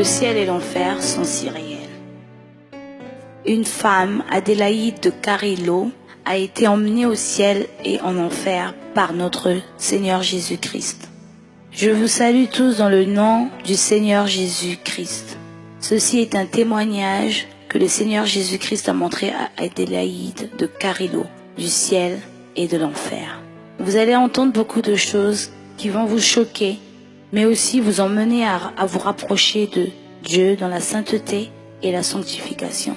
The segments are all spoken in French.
le ciel et l'enfer sont si réels. Une femme, Adélaïde de Carrillo, a été emmenée au ciel et en enfer par notre Seigneur Jésus-Christ. Je vous salue tous dans le nom du Seigneur Jésus-Christ. Ceci est un témoignage que le Seigneur Jésus-Christ a montré à Adélaïde de Carrillo, du ciel et de l'enfer. Vous allez entendre beaucoup de choses qui vont vous choquer, mais aussi vous emmener à vous rapprocher de Dieu dans la sainteté et la sanctification.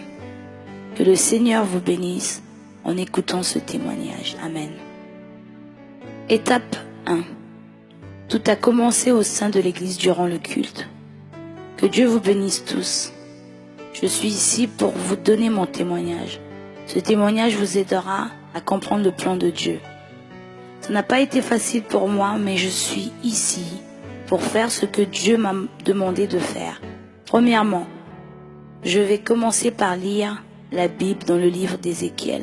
Que le Seigneur vous bénisse en écoutant ce témoignage. Amen. Étape 1. Tout a commencé au sein de l'Église durant le culte. Que Dieu vous bénisse tous. Je suis ici pour vous donner mon témoignage. Ce témoignage vous aidera à comprendre le plan de Dieu. Ça n'a pas été facile pour moi, mais je suis ici pour faire ce que Dieu m'a demandé de faire. Premièrement, je vais commencer par lire la Bible dans le livre d'Ézéchiel.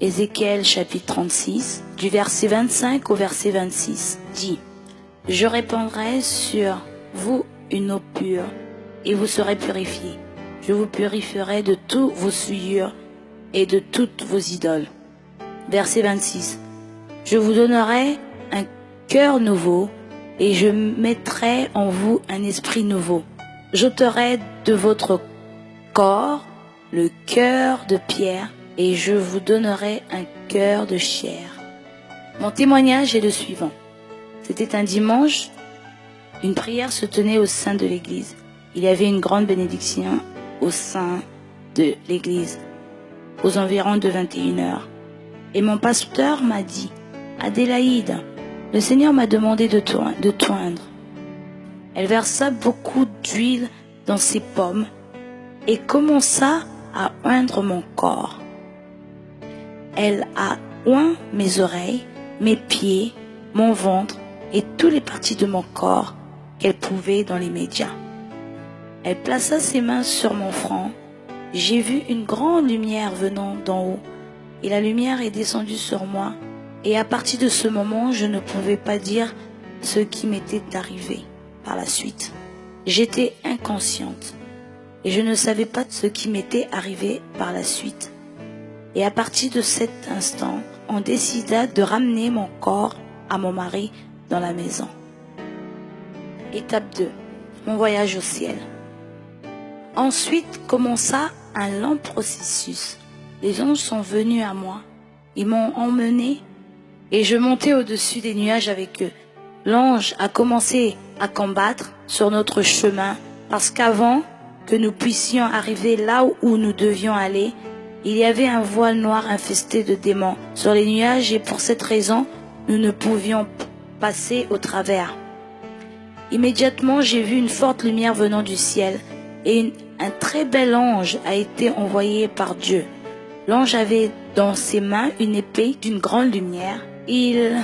Ézéchiel chapitre 36, du verset 25 au verset 26, dit « Je répandrai sur vous une eau pure, et vous serez purifiés. Je vous purifierai de tous vos souillures et de toutes vos idoles. » Verset 26. « Je vous donnerai un cœur nouveau, et je mettrai en vous un esprit nouveau. J'ôterai de votre corps le cœur de pierre, et je vous donnerai un cœur de chair. » Mon témoignage est le suivant. C'était un dimanche, une prière se tenait au sein de l'église. Il y avait une grande bénédiction au sein de l'église, aux environs de 21h. Et mon pasteur m'a dit, « Adélaïde, le Seigneur m'a demandé de t'oindre. » Elle versa beaucoup d'huile dans ses pommes et commença à oindre mon corps. Elle a oint mes oreilles, mes pieds, mon ventre et toutes les parties de mon corps qu'elle pouvait dans les médias. Elle plaça ses mains sur mon front. J'ai vu une grande lumière venant d'en haut et la lumière est descendue sur moi. Et à partir de ce moment, je ne pouvais pas dire ce qui m'était arrivé par la suite. J'étais inconsciente et je ne savais pas ce qui m'était arrivé par la suite. Et à partir de cet instant, on décida de ramener mon corps à mon mari dans la maison. Étape 2. Mon voyage au ciel. Ensuite commença un long processus. Les anges sont venus à moi. Ils m'ont emmené et je montais au-dessus des nuages avec eux. L'ange a commencé à combattre sur notre chemin parce qu'avant que nous puissions arriver là où nous devions aller, il y avait un voile noir infesté de démons sur les nuages et pour cette raison, nous ne pouvions passer au travers. Immédiatement, j'ai vu une forte lumière venant du ciel et un très bel ange a été envoyé par Dieu. L'ange avait dans ses mains une épée d'une grande lumière. Il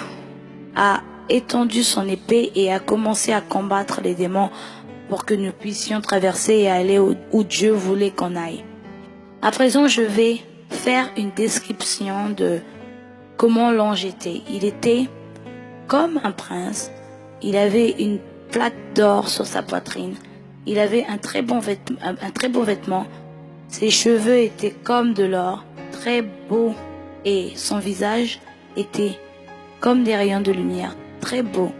a étendu son épée et a commencé à combattre les démons pour que nous puissions traverser et aller où Dieu voulait qu'on aille. À présent, je vais faire une description de comment l'ange était. Il était comme un prince. Il avait une plaque d'or sur sa poitrine. Il avait un très beau vêtement. Ses cheveux étaient comme de l'or, très beau, et son visage était comme des rayons de lumière, très beau.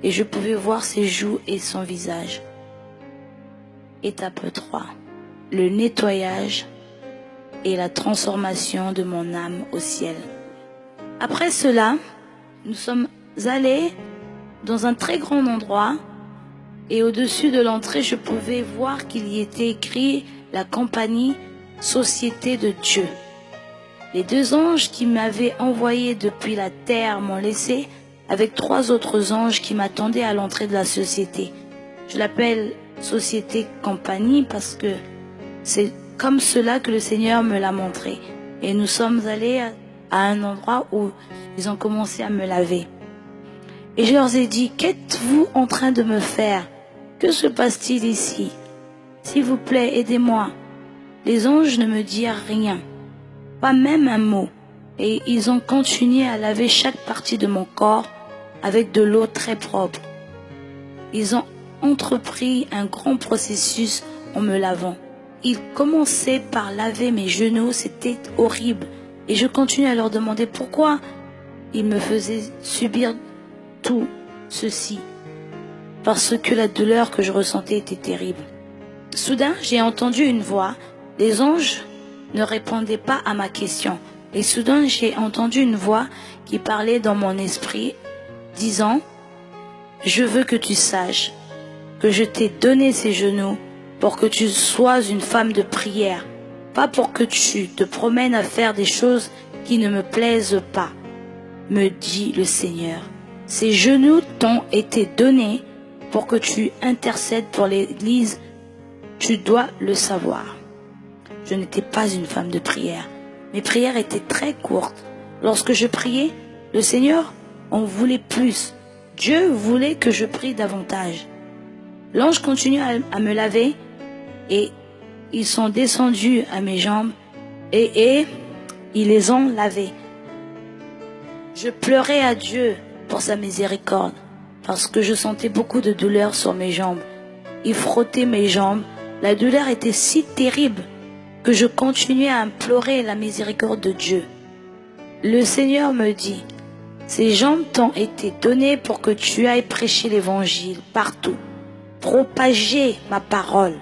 Et je pouvais voir ses joues et son visage. Étape 3. Le nettoyage et la transformation de mon âme au ciel. Après cela, nous sommes allés dans un très grand endroit et au-dessus de l'entrée, je pouvais voir qu'il y était écrit la compagnie Société de Dieu. Les deux anges qui m'avaient envoyé depuis la terre m'ont laissé avec 3 autres anges qui m'attendaient à l'entrée de la société. Je l'appelle Société Compagnie parce que c'est comme cela que le Seigneur me l'a montré. Et nous sommes allés à un endroit où ils ont commencé à me laver. Et je leur ai dit, qu'êtes-vous en train de me faire? Que se passe-t-il ici? S'il vous plaît, aidez-moi. Les anges ne me dirent rien, pas même un mot. Et ils ont continué à laver chaque partie de mon corps avec de l'eau très propre. Ils ont entrepris un grand processus en me lavant. Il commençait par laver mes genoux, c'était horrible. Et je continuais à leur demander pourquoi il me faisait subir tout ceci. Parce que la douleur que je ressentais était terrible. Soudain, j'ai entendu une voix. Les anges ne répondaient pas à ma question. Et soudain, j'ai entendu une voix qui parlait dans mon esprit, disant « Je veux que tu saches que je t'ai donné ces genoux pour que tu sois une femme de prière, pas pour que tu te promènes à faire des choses qui ne me plaisent pas, me dit le Seigneur. Ces genoux t'ont été donnés pour que tu intercèdes pour l'Église. Tu dois le savoir. » Je n'étais pas une femme de prière. Mes prières étaient très courtes. Lorsque je priais, le Seigneur en voulait plus. Dieu voulait que je prie davantage. L'ange continue à me laver et ils sont descendus à mes jambes et ils les ont lavées. Je pleurais à Dieu pour sa miséricorde parce que je sentais beaucoup de douleur sur mes jambes. Il frottait mes jambes. La douleur était si terrible que je continuais à implorer la miséricorde de Dieu. Le Seigneur me dit, ces jambes t'ont été données pour que tu ailles prêcher l'évangile partout, propager ma parole,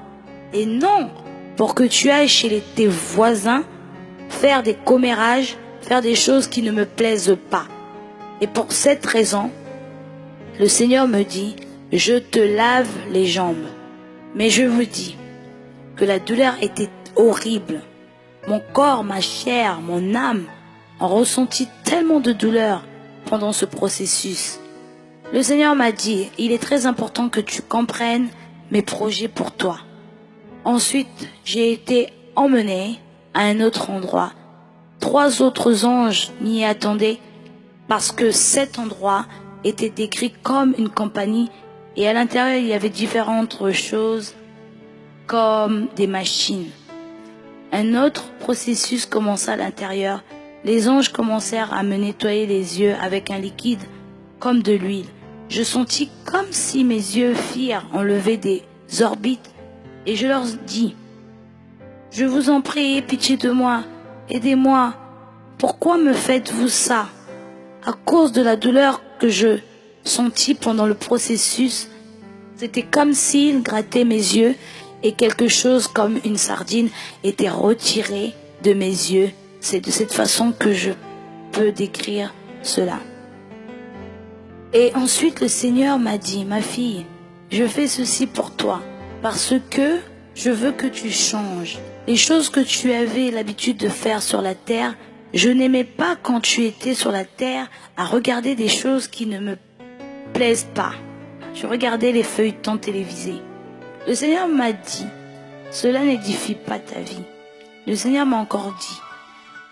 et non pour que tu ailles chez tes voisins faire des commérages, faire des choses qui ne me plaisent pas. Et pour cette raison, le Seigneur me dit, je te lave les jambes. Mais je vous dis que la douleur était horrible. Mon corps, ma chair, mon âme ont ressenti tellement de douleur pendant ce processus. Le Seigneur m'a dit, il est très important que tu comprennes mes projets pour toi. Ensuite, j'ai été emmenée à un autre endroit. 3 autres anges m'y attendaient parce que cet endroit était décrit comme une compagnie et à l'intérieur il y avait différentes choses comme des machines. Un autre processus commença à l'intérieur. Les anges commencèrent à me nettoyer les yeux avec un liquide comme de l'huile. Je sentis comme si mes yeux firent enlever des orbites et je leur dis, je vous en prie, pitié de moi, aidez-moi. Pourquoi me faites-vous ça? À cause de la douleur que je sentis pendant le processus, c'était comme s'il grattait mes yeux et quelque chose comme une sardine était retiré de mes yeux. C'est de cette façon que je peux décrire cela. Et ensuite le Seigneur m'a dit, ma fille, je fais ceci pour toi parce que je veux que tu changes. Les choses que tu avais l'habitude de faire sur la terre, je n'aimais pas quand tu étais sur la terre à regarder des choses qui ne me plaisent pas. Je regardais les feuilletons télévisés. Le Seigneur m'a dit, cela n'édifie pas ta vie. Le Seigneur m'a encore dit,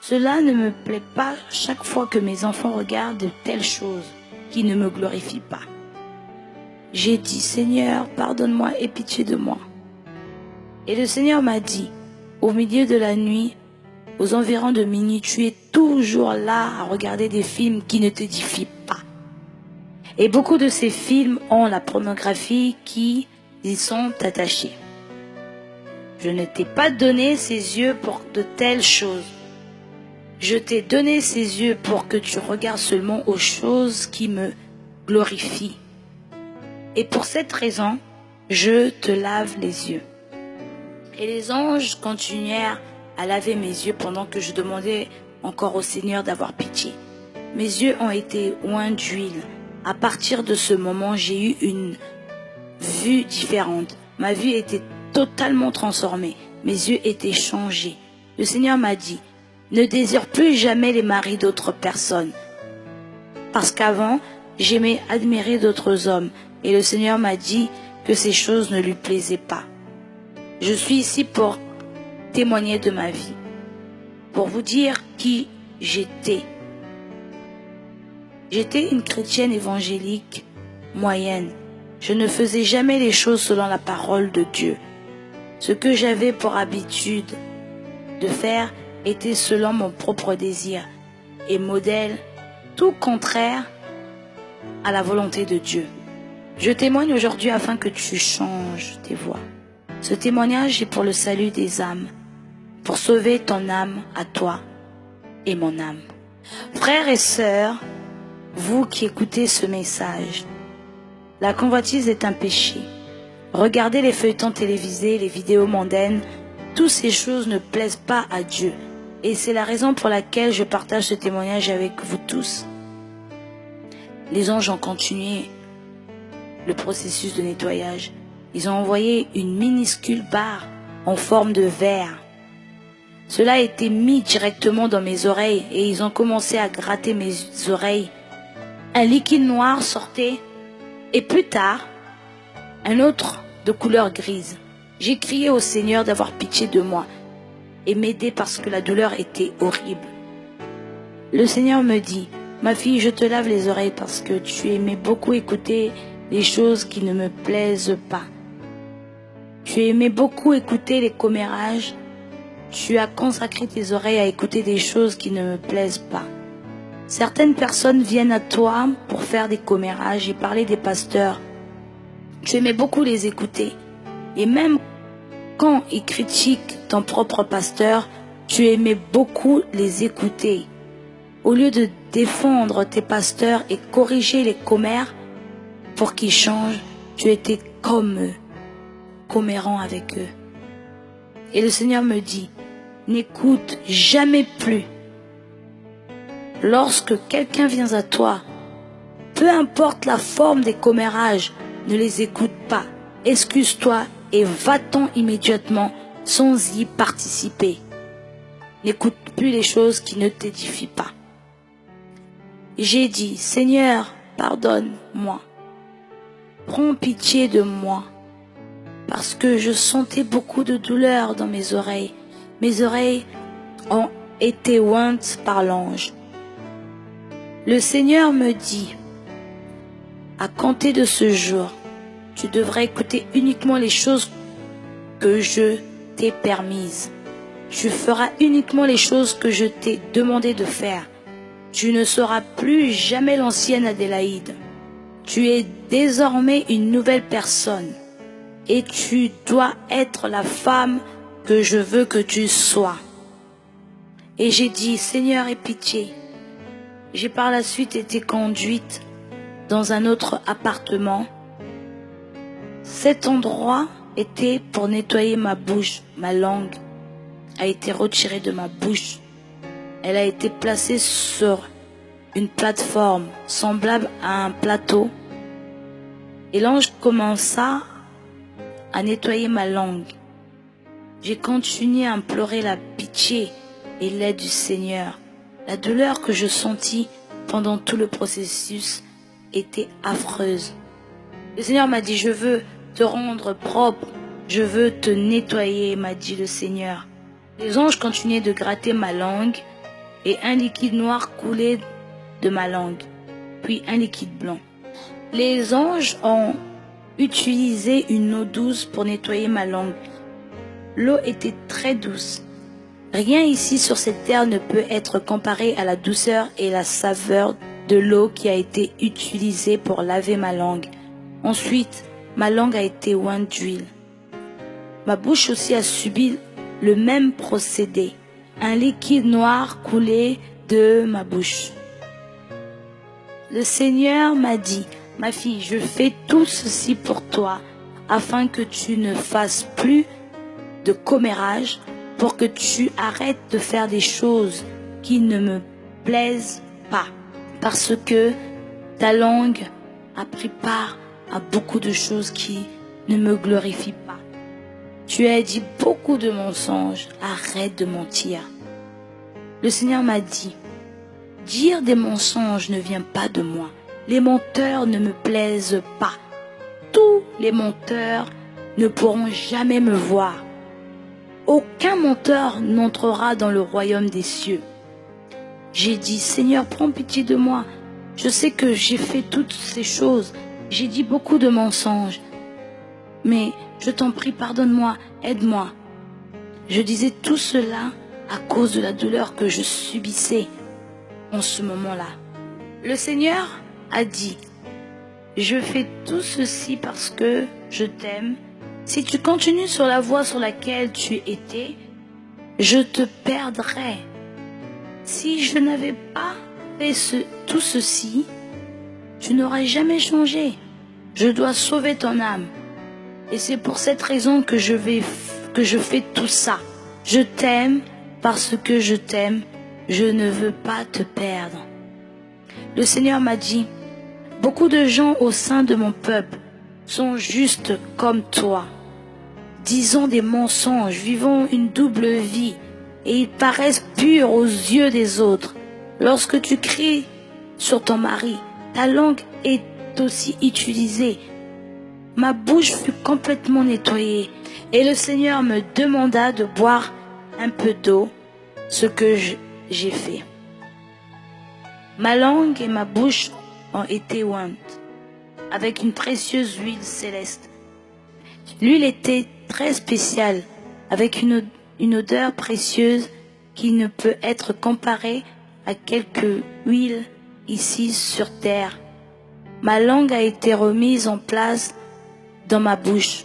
cela ne me plaît pas chaque fois que mes enfants regardent de telles choses qui ne me glorifient pas. J'ai dit, Seigneur, pardonne-moi et pitié de moi. Et le Seigneur m'a dit, au milieu de la nuit, aux environs de minuit, tu es toujours là à regarder des films qui ne t'édifient pas. Et beaucoup de ces films ont la pornographie qui y sont attachés. Je ne t'ai pas donné ces yeux pour de telles choses. Je t'ai donné ces yeux pour que tu regardes seulement aux choses qui me glorifient. Et pour cette raison, je te lave les yeux. Et les anges continuèrent à laver mes yeux pendant que je demandais encore au Seigneur d'avoir pitié. Mes yeux ont été oints d'huile. À partir de ce moment, j'ai eu une vue différente. Ma vue était totalement transformée. Mes yeux étaient changés. Le Seigneur m'a dit, ne désire plus jamais les maris d'autres personnes. Parce qu'avant, j'aimais admirer d'autres hommes. Et le Seigneur m'a dit que ces choses ne lui plaisaient pas. Je suis ici pour témoigner de ma vie, pour vous dire qui j'étais. J'étais une chrétienne évangélique moyenne. Je ne faisais jamais les choses selon la parole de Dieu. Ce que j'avais pour habitude de faire était selon mon propre désir et modèle, tout contraire à la volonté de Dieu. Je témoigne aujourd'hui afin que tu changes tes voies. Ce témoignage est pour le salut des âmes, pour sauver ton âme à toi et mon âme. Frères et sœurs, vous qui écoutez ce message, la convoitise est un péché. Regardez les feuilletons télévisés, les vidéos mondaines, toutes ces choses ne plaisent pas à Dieu. Et c'est la raison pour laquelle je partage ce témoignage avec vous tous. Les anges ont continué le processus de nettoyage. Ils ont envoyé une minuscule barre en forme de verre. Cela a été mis directement dans mes oreilles et ils ont commencé à gratter mes oreilles. Un liquide noir sortait et plus tard, un autre de couleur grise. J'ai crié au Seigneur d'avoir pitié de moi et m'aider parce que la douleur était horrible. Le Seigneur me dit, ma fille, je te lave les oreilles parce que tu aimais beaucoup écouter les choses qui ne me plaisent pas. Tu aimais beaucoup écouter les commérages. Tu as consacré tes oreilles à écouter des choses qui ne me plaisent pas. Certaines personnes viennent à toi pour faire des commérages et parler des pasteurs. Tu aimais beaucoup les écouter. Et même quand ils critiquent ton propre pasteur, tu aimais beaucoup les écouter. Au lieu de défendre tes pasteurs et corriger les commères pour qu'ils changent, tu étais comme eux, commérant avec eux. Et le Seigneur me dit, n'écoute jamais plus. Lorsque quelqu'un vient à toi, peu importe la forme des commérages, ne les écoute pas. Excuse-toi et va-t'en immédiatement sans y participer. N'écoute plus les choses qui ne t'édifient pas. J'ai dit, Seigneur, pardonne-moi. Prends pitié de moi. Parce que je sentais beaucoup de douleur dans mes oreilles. Mes oreilles ont été ointes par l'ange. Le Seigneur me dit, à compter de ce jour, tu devrais écouter uniquement les choses que je t'ai permises. Tu feras uniquement les choses que je t'ai demandé de faire. Tu ne seras plus jamais l'ancienne Adélaïde. Tu es désormais une nouvelle personne. Et tu dois être la femme que je veux que tu sois. Et j'ai dit, Seigneur, aie pitié. J'ai par la suite été conduite dans un autre appartement. Cet endroit était pour nettoyer ma bouche. Ma langue a été retirée de ma bouche. Elle a été placée sur une plateforme semblable à un plateau. Et l'ange commença à nettoyer ma langue. J'ai continué à implorer la pitié et l'aide du Seigneur. La douleur que je sentis pendant tout le processus était affreuse. Le Seigneur m'a dit, je veux te rendre propre, je veux te nettoyer, m'a dit le Seigneur. Les anges continuaient de gratter ma langue et un liquide noir coulait de ma langue, puis un liquide blanc. Les anges ont utilisé une eau douce pour nettoyer ma langue. L'eau était très douce. Rien ici sur cette terre ne peut être comparé à la douceur et la saveur de l'eau qui a été utilisée pour laver ma langue. Ensuite, ma langue a été ointe d'huile. Ma bouche aussi a subi le même procédé. Un liquide noir coulait de ma bouche. Le Seigneur m'a dit, ma fille, je fais tout ceci pour toi, afin que tu ne fasses plus de commérage, pour que tu arrêtes de faire des choses qui ne me plaisent pas, parce que ta langue a pris part à beaucoup de choses qui ne me glorifient pas. Tu as dit beaucoup de mensonges, arrête de mentir. Le Seigneur m'a dit, dire des mensonges ne vient pas de moi. Les menteurs ne me plaisent pas. Tous les menteurs ne pourront jamais me voir. Aucun menteur n'entrera dans le royaume des cieux. J'ai dit, Seigneur, prends pitié de moi. Je sais que j'ai fait toutes ces choses. J'ai dit beaucoup de mensonges. Mais je t'en prie, pardonne-moi, aide-moi. Je disais tout cela à cause de la douleur que je subissais en ce moment-là. Le Seigneur a dit, Je fais tout ceci parce que je t'aime. Si tu continues sur la voie sur laquelle tu étais, je te perdrai. Si je n'avais pas fait tout ceci, tu n'aurais jamais changé. Je dois sauver ton âme. Et c'est pour cette raison que je fais tout ça. Je t'aime parce que je t'aime. Je ne veux pas te perdre. Le Seigneur m'a dit, beaucoup de gens au sein de mon peuple sont justes comme toi. Disons des mensonges, vivons une double vie, et ils paraissent purs aux yeux des autres. Lorsque tu cries sur ton mari, ta langue est aussi utilisée. Ma bouche fut complètement nettoyée, et le Seigneur me demanda de boire un peu d'eau, ce que j'ai fait. Ma langue et ma bouche ont été ointes avec une précieuse huile céleste. L'huile était très spéciale, avec une odeur précieuse qui ne peut être comparée à quelque huile ici sur terre. Ma langue a été remise en place dans ma bouche.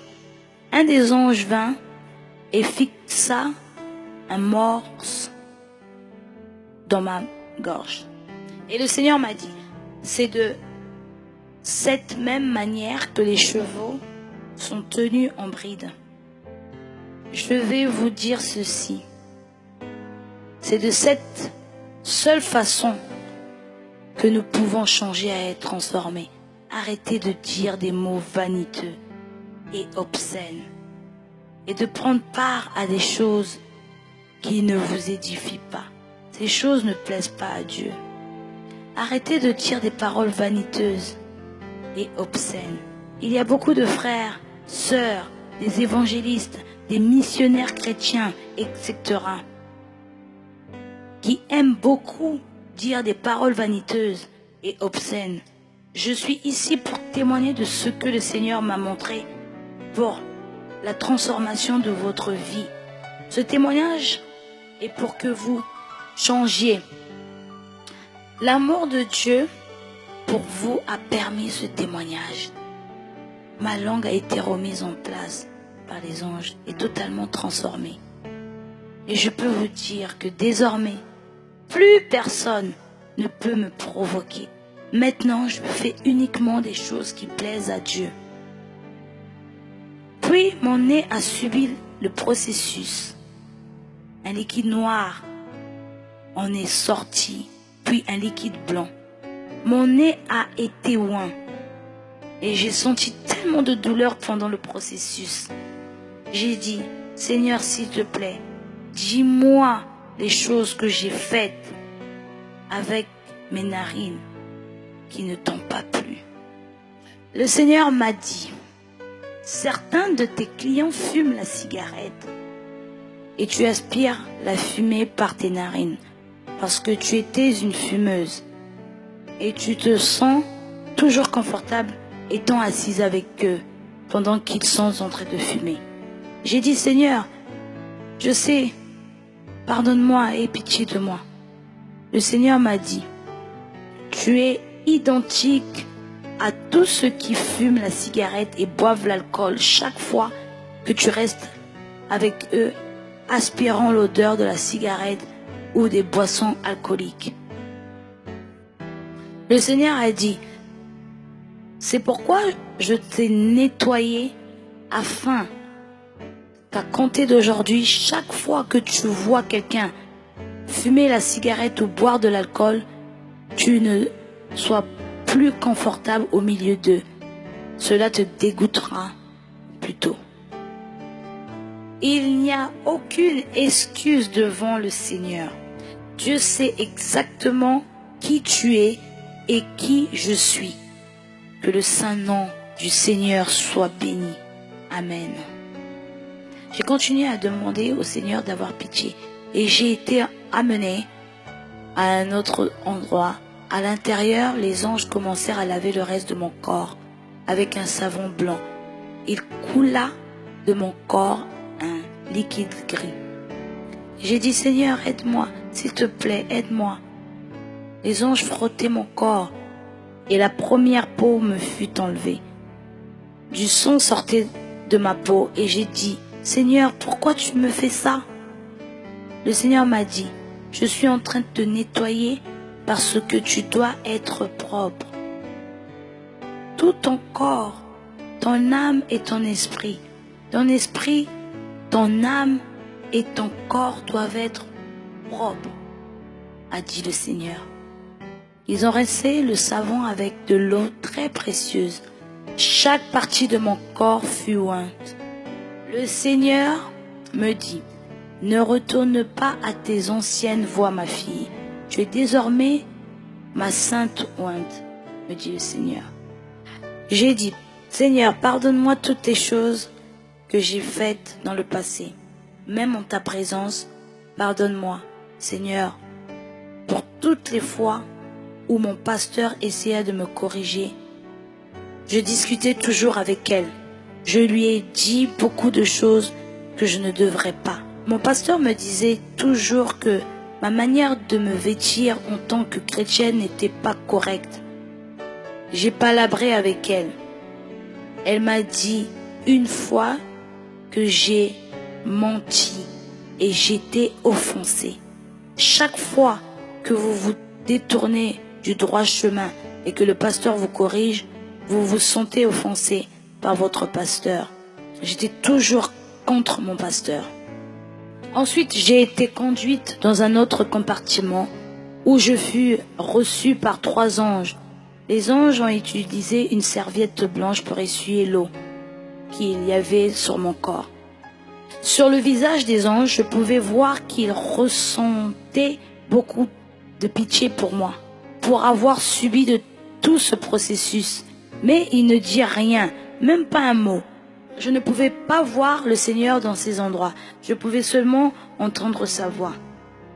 Un des anges vint et fixa un morse dans ma gorge. Et le Seigneur m'a dit, c'est de cette même manière que les chevaux sont tenus en bride. Je vais vous dire ceci. C'est de cette seule façon que nous pouvons changer à être transformés. Arrêtez de dire des mots vaniteux et obscènes et de prendre part à des choses qui ne vous édifient pas. Ces choses ne plaisent pas à Dieu. Arrêtez de dire des paroles vaniteuses et obscènes. Il y a beaucoup de frères, sœurs, des évangélistes, des missionnaires chrétiens, etc., qui aiment beaucoup dire des paroles vaniteuses et obscènes. Je suis ici pour témoigner de ce que le Seigneur m'a montré pour la transformation de votre vie. Ce témoignage est pour que vous changiez. L'amour de Dieu pour vous a permis ce témoignage. Ma langue a été remise en place par les anges et totalement transformée. Et je peux vous dire que désormais, plus personne ne peut me provoquer. Maintenant, je fais uniquement des choses qui plaisent à Dieu. Puis mon nez a subi le processus. Un liquide noir en est sorti, puis un liquide blanc. Mon nez a été oint et j'ai senti tellement de douleur pendant le processus. J'ai dit, Seigneur, s'il te plaît, dis-moi les choses que j'ai faites avec mes narines qui ne t'ont pas plu. Le Seigneur m'a dit, certains de tes clients fument la cigarette et tu aspires la fumée par tes narines parce que tu étais une fumeuse et tu te sens toujours confortable étant assise avec eux pendant qu'ils sont en train de fumer. J'ai dit, Seigneur, je sais, pardonne-moi et pitié de moi. Le Seigneur m'a dit, tu es identique à tous ceux qui fument la cigarette et boivent l'alcool chaque fois que tu restes avec eux, aspirant l'odeur de la cigarette ou des boissons alcooliques. Le Seigneur a dit, c'est pourquoi je t'ai nettoyé afin qu'à compter d'aujourd'hui, chaque fois que tu vois quelqu'un fumer la cigarette ou boire de l'alcool, tu ne sois plus confortable au milieu d'eux. Cela te dégoûtera plutôt. Il n'y a aucune excuse devant le Seigneur. Dieu sait exactement qui tu es et qui je suis. Que le saint nom du Seigneur soit béni. Amen. J'ai continué à demander au Seigneur d'avoir pitié et j'ai été amené à un autre endroit. À l'intérieur, les anges commencèrent à laver le reste de mon corps avec un savon blanc. Il coula de mon corps un liquide gris. J'ai dit, Seigneur, aide-moi, s'il te plaît, aide-moi. Les anges frottaient mon corps et la première peau me fut enlevée. Du sang sortait de ma peau et j'ai dit, Seigneur, pourquoi tu me fais ça? Le Seigneur m'a dit, je suis en train de te nettoyer parce que tu dois être propre. Tout ton corps, ton âme et ton esprit, ton âme et ton corps doivent être propres, a dit le Seigneur. Ils ont rincé le savon avec de l'eau très précieuse. Chaque partie de mon corps fut ointe. Le Seigneur me dit, ne retourne pas à tes anciennes voies, ma fille. Tu es désormais ma sainte ointe, me dit le Seigneur. J'ai dit, Seigneur, pardonne-moi toutes les choses que j'ai faites dans le passé. Même en ta présence, pardonne-moi, Seigneur, pour toutes les fois où mon pasteur essaya de me corriger. Je discutais toujours avec elle. Je lui ai dit beaucoup de choses que je ne devrais pas. Mon pasteur me disait toujours que ma manière de me vêtir en tant que chrétienne n'était pas correcte. J'ai palabré avec elle. Elle m'a dit une fois que j'ai menti et j'étais offensée. Chaque fois que vous vous détournez du droit chemin et que le pasteur vous corrige, vous vous sentez offensé par votre pasteur. J'étais toujours contre mon pasteur. Ensuite, j'ai été conduite dans un autre compartiment où je fus reçue par 3 anges. Les anges ont utilisé une serviette blanche pour essuyer l'eau qu'il y avait sur mon corps. Sur le visage des anges, je pouvais voir qu'ils ressentaient beaucoup de pitié pour moi, pour avoir subi de tout ce processus. Mais ils ne dirent rien, même pas un mot. Je ne pouvais pas voir le Seigneur dans ces endroits. Je pouvais seulement entendre sa voix.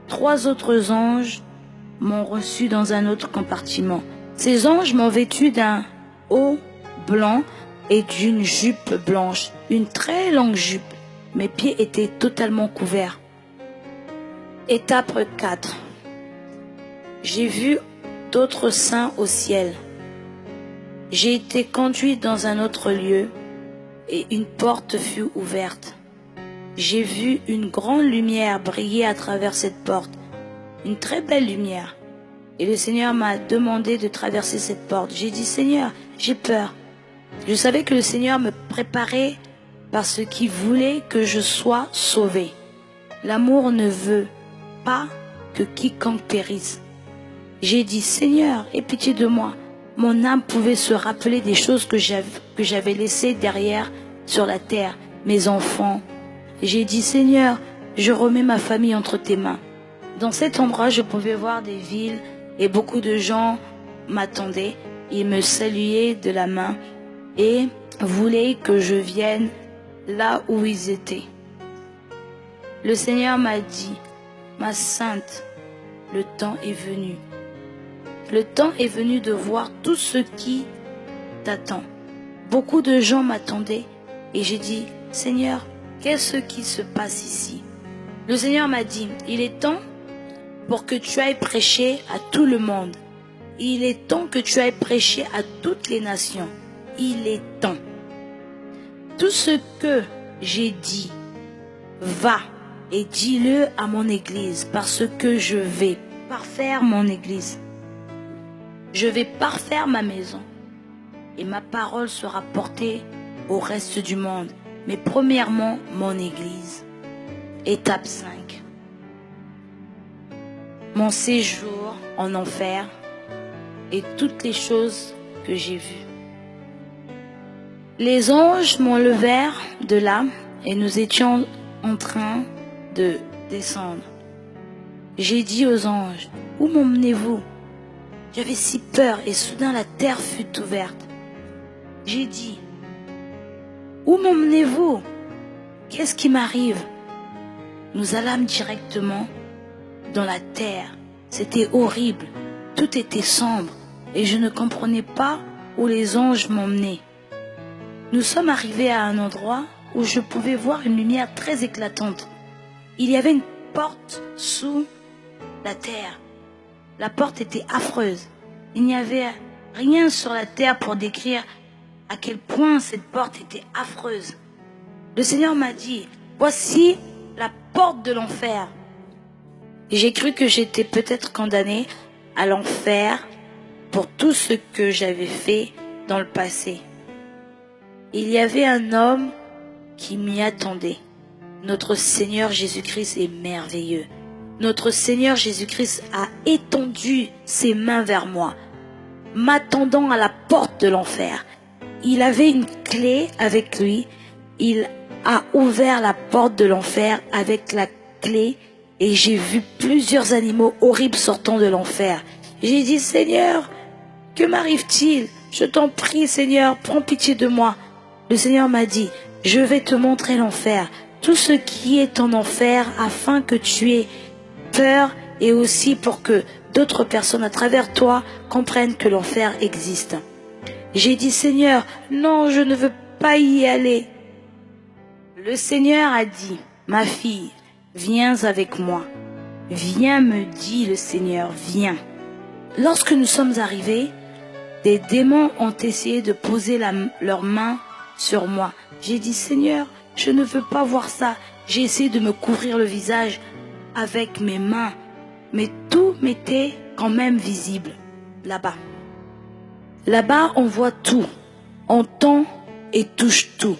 3 autres anges m'ont reçu dans un autre compartiment. Ces anges m'ont vêtu d'un haut blanc et d'une jupe blanche, une très longue jupe. Mes pieds étaient totalement couverts. Étape 4. J'ai vu d'autres saints au ciel. J'ai été conduit dans un autre lieu et une porte fut ouverte. J'ai vu une grande lumière briller à travers cette porte, une très belle lumière. Et le Seigneur m'a demandé de traverser cette porte. J'ai dit, Seigneur, j'ai peur. Je savais que le Seigneur me préparait parce qu'il voulait que je sois sauvé. L'amour ne veut pas que quiconque périsse. J'ai dit, Seigneur, aie pitié de moi. Mon âme pouvait se rappeler des choses que j'avais laissées derrière sur la terre, mes enfants. J'ai dit, Seigneur, je remets ma famille entre tes mains. Dans cet endroit, je pouvais voir des villes et beaucoup de gens m'attendaient. Ils me saluaient de la main et voulaient que je vienne là où ils étaient. Le Seigneur m'a dit, ma sainte, le temps est venu. Le temps est venu de voir tout ce qui t'attend. Beaucoup de gens m'attendaient et j'ai dit, Seigneur, qu'est-ce qui se passe ici? Le Seigneur m'a dit, il est temps pour que tu ailles prêcher à tout le monde. Il est temps que tu ailles prêcher à toutes les nations. Il est temps. Tout ce que j'ai dit, va et dis-le à mon église parce que je vais parfaire mon église. Je vais parfaire ma maison et ma parole sera portée au reste du monde. Mais premièrement, mon église. Étape 5. Mon séjour en enfer et toutes les choses que j'ai vues. Les anges m'enlevèrent de là et nous étions en train de descendre. J'ai dit aux anges, où m'emmenez-vous? J'avais si peur et soudain la terre fut ouverte. J'ai dit, où m'emmenez-vous? Qu'est-ce qui m'arrive? Nous allâmes directement dans la terre. C'était horrible. Tout était sombre et je ne comprenais pas où les anges m'emmenaient. Nous sommes arrivés à un endroit où je pouvais voir une lumière très éclatante. Il y avait une porte sous la terre. La porte était affreuse. Il n'y avait rien sur la terre pour décrire à quel point cette porte était affreuse. Le Seigneur m'a dit, voici la porte de l'enfer. J'ai cru que j'étais peut-être condamné à l'enfer pour tout ce que j'avais fait dans le passé. Il y avait un homme qui m'y attendait. Notre Seigneur Jésus-Christ est merveilleux. Notre Seigneur Jésus-Christ a étendu ses mains vers moi, m'attendant à la porte de l'enfer. Il avait une clé avec lui. Il a ouvert la porte de l'enfer avec la clé et j'ai vu plusieurs animaux horribles sortant de l'enfer. J'ai dit, Seigneur, que m'arrive-t-il? Je t'en prie, Seigneur, prends pitié de moi. Le Seigneur m'a dit, je vais te montrer l'enfer, tout ce qui est en enfer, afin que tu aies peur et aussi pour que d'autres personnes à travers toi comprennent que l'enfer existe. J'ai dit, Seigneur, non, je ne veux pas y aller. Le Seigneur a dit, ma fille, viens avec moi. Viens, me dit le Seigneur, viens. Lorsque nous sommes arrivés, des démons ont essayé de poser leurs mains sur moi. J'ai dit, Seigneur, je ne veux pas voir ça. J'ai essayé de me couvrir le visage avec mes mains, mais tout m'était quand même visible là-bas. Là-bas, on voit tout, on entend et touche tout,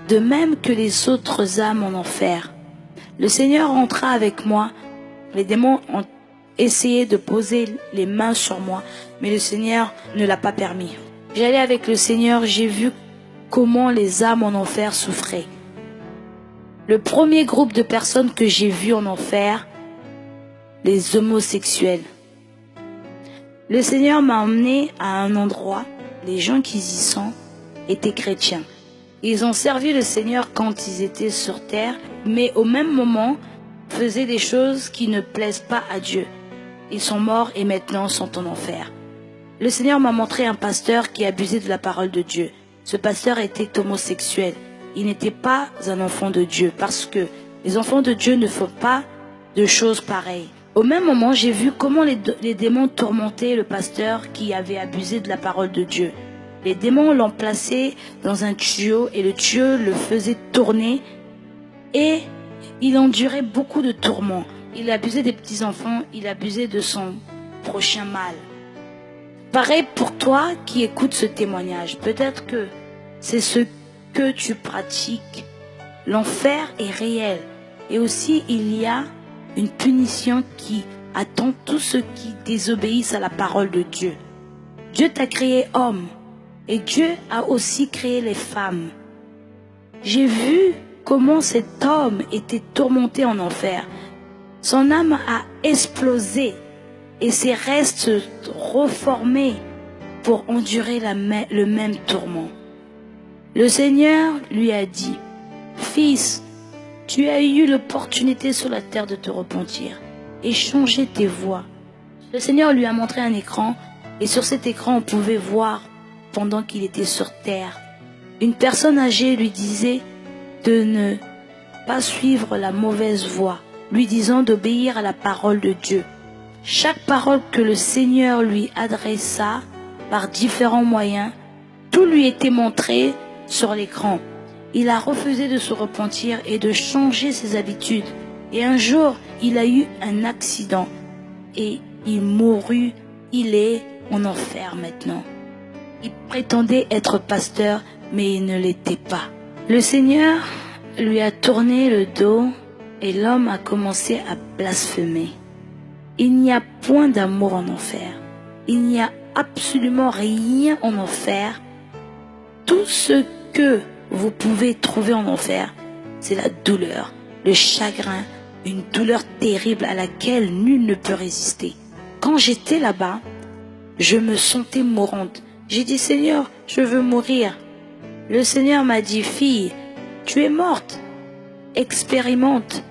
de même que les autres âmes en enfer. Le Seigneur entra avec moi. Les démons ont essayé de poser les mains sur moi, mais le Seigneur ne l'a pas permis. J'allais avec le Seigneur, j'ai vu comment les âmes en enfer souffraient. Le premier groupe de personnes que j'ai vu en enfer, les homosexuels. Le Seigneur m'a emmené à un endroit, les gens qui y sont étaient chrétiens. Ils ont servi le Seigneur quand ils étaient sur terre, mais au même moment faisaient des choses qui ne plaisent pas à Dieu. Ils sont morts et maintenant sont en enfer. Le Seigneur m'a montré un pasteur qui abusait de la parole de Dieu. Ce pasteur était homosexuel. Il n'était pas un enfant de Dieu parce que les enfants de Dieu ne font pas de choses pareilles. Au même moment, j'ai vu comment les démons tourmentaient le pasteur qui avait abusé de la parole de Dieu. Les démons l'ont placé dans un tuyau et le tuyau le faisait tourner et il endurait beaucoup de tourments. Il abusait des petits-enfants, il abusait de son prochain mal. Pareil pour toi qui écoutes ce témoignage. Peut-être que c'est ce que tu pratiques. L'enfer est réel. Et aussi, il y a une punition qui attend tous ceux qui désobéissent à la parole de Dieu. Dieu t'a créé homme. Et Dieu a aussi créé les femmes. J'ai vu comment cet homme était tourmenté en enfer. Son âme a explosé et ses restes reformés pour endurer le même tourment. Le Seigneur lui a dit, « Fils, tu as eu l'opportunité sur la terre de te repentir et changer tes voies. » Le Seigneur lui a montré un écran et sur cet écran on pouvait voir pendant qu'il était sur terre. Une personne âgée lui disait de ne pas suivre la mauvaise voie, lui disant d'obéir à la parole de Dieu. Chaque parole que le Seigneur lui adressa par différents moyens, tout lui était montré sur l'écran. Il a refusé de se repentir et de changer ses habitudes. Et un jour, il a eu un accident et il mourut. Il est en enfer maintenant. Il prétendait être pasteur, mais il ne l'était pas. Le Seigneur lui a tourné le dos et l'homme a commencé à blasphémer. Il n'y a point d'amour en enfer. Il n'y a absolument rien en enfer. Tout ce que vous pouvez trouver en enfer, c'est la douleur, le chagrin, une douleur terrible à laquelle nul ne peut résister. Quand j'étais là-bas, je me sentais mourante. J'ai dit, Seigneur, je veux mourir. Le Seigneur m'a dit, fille, tu es morte. Expérimente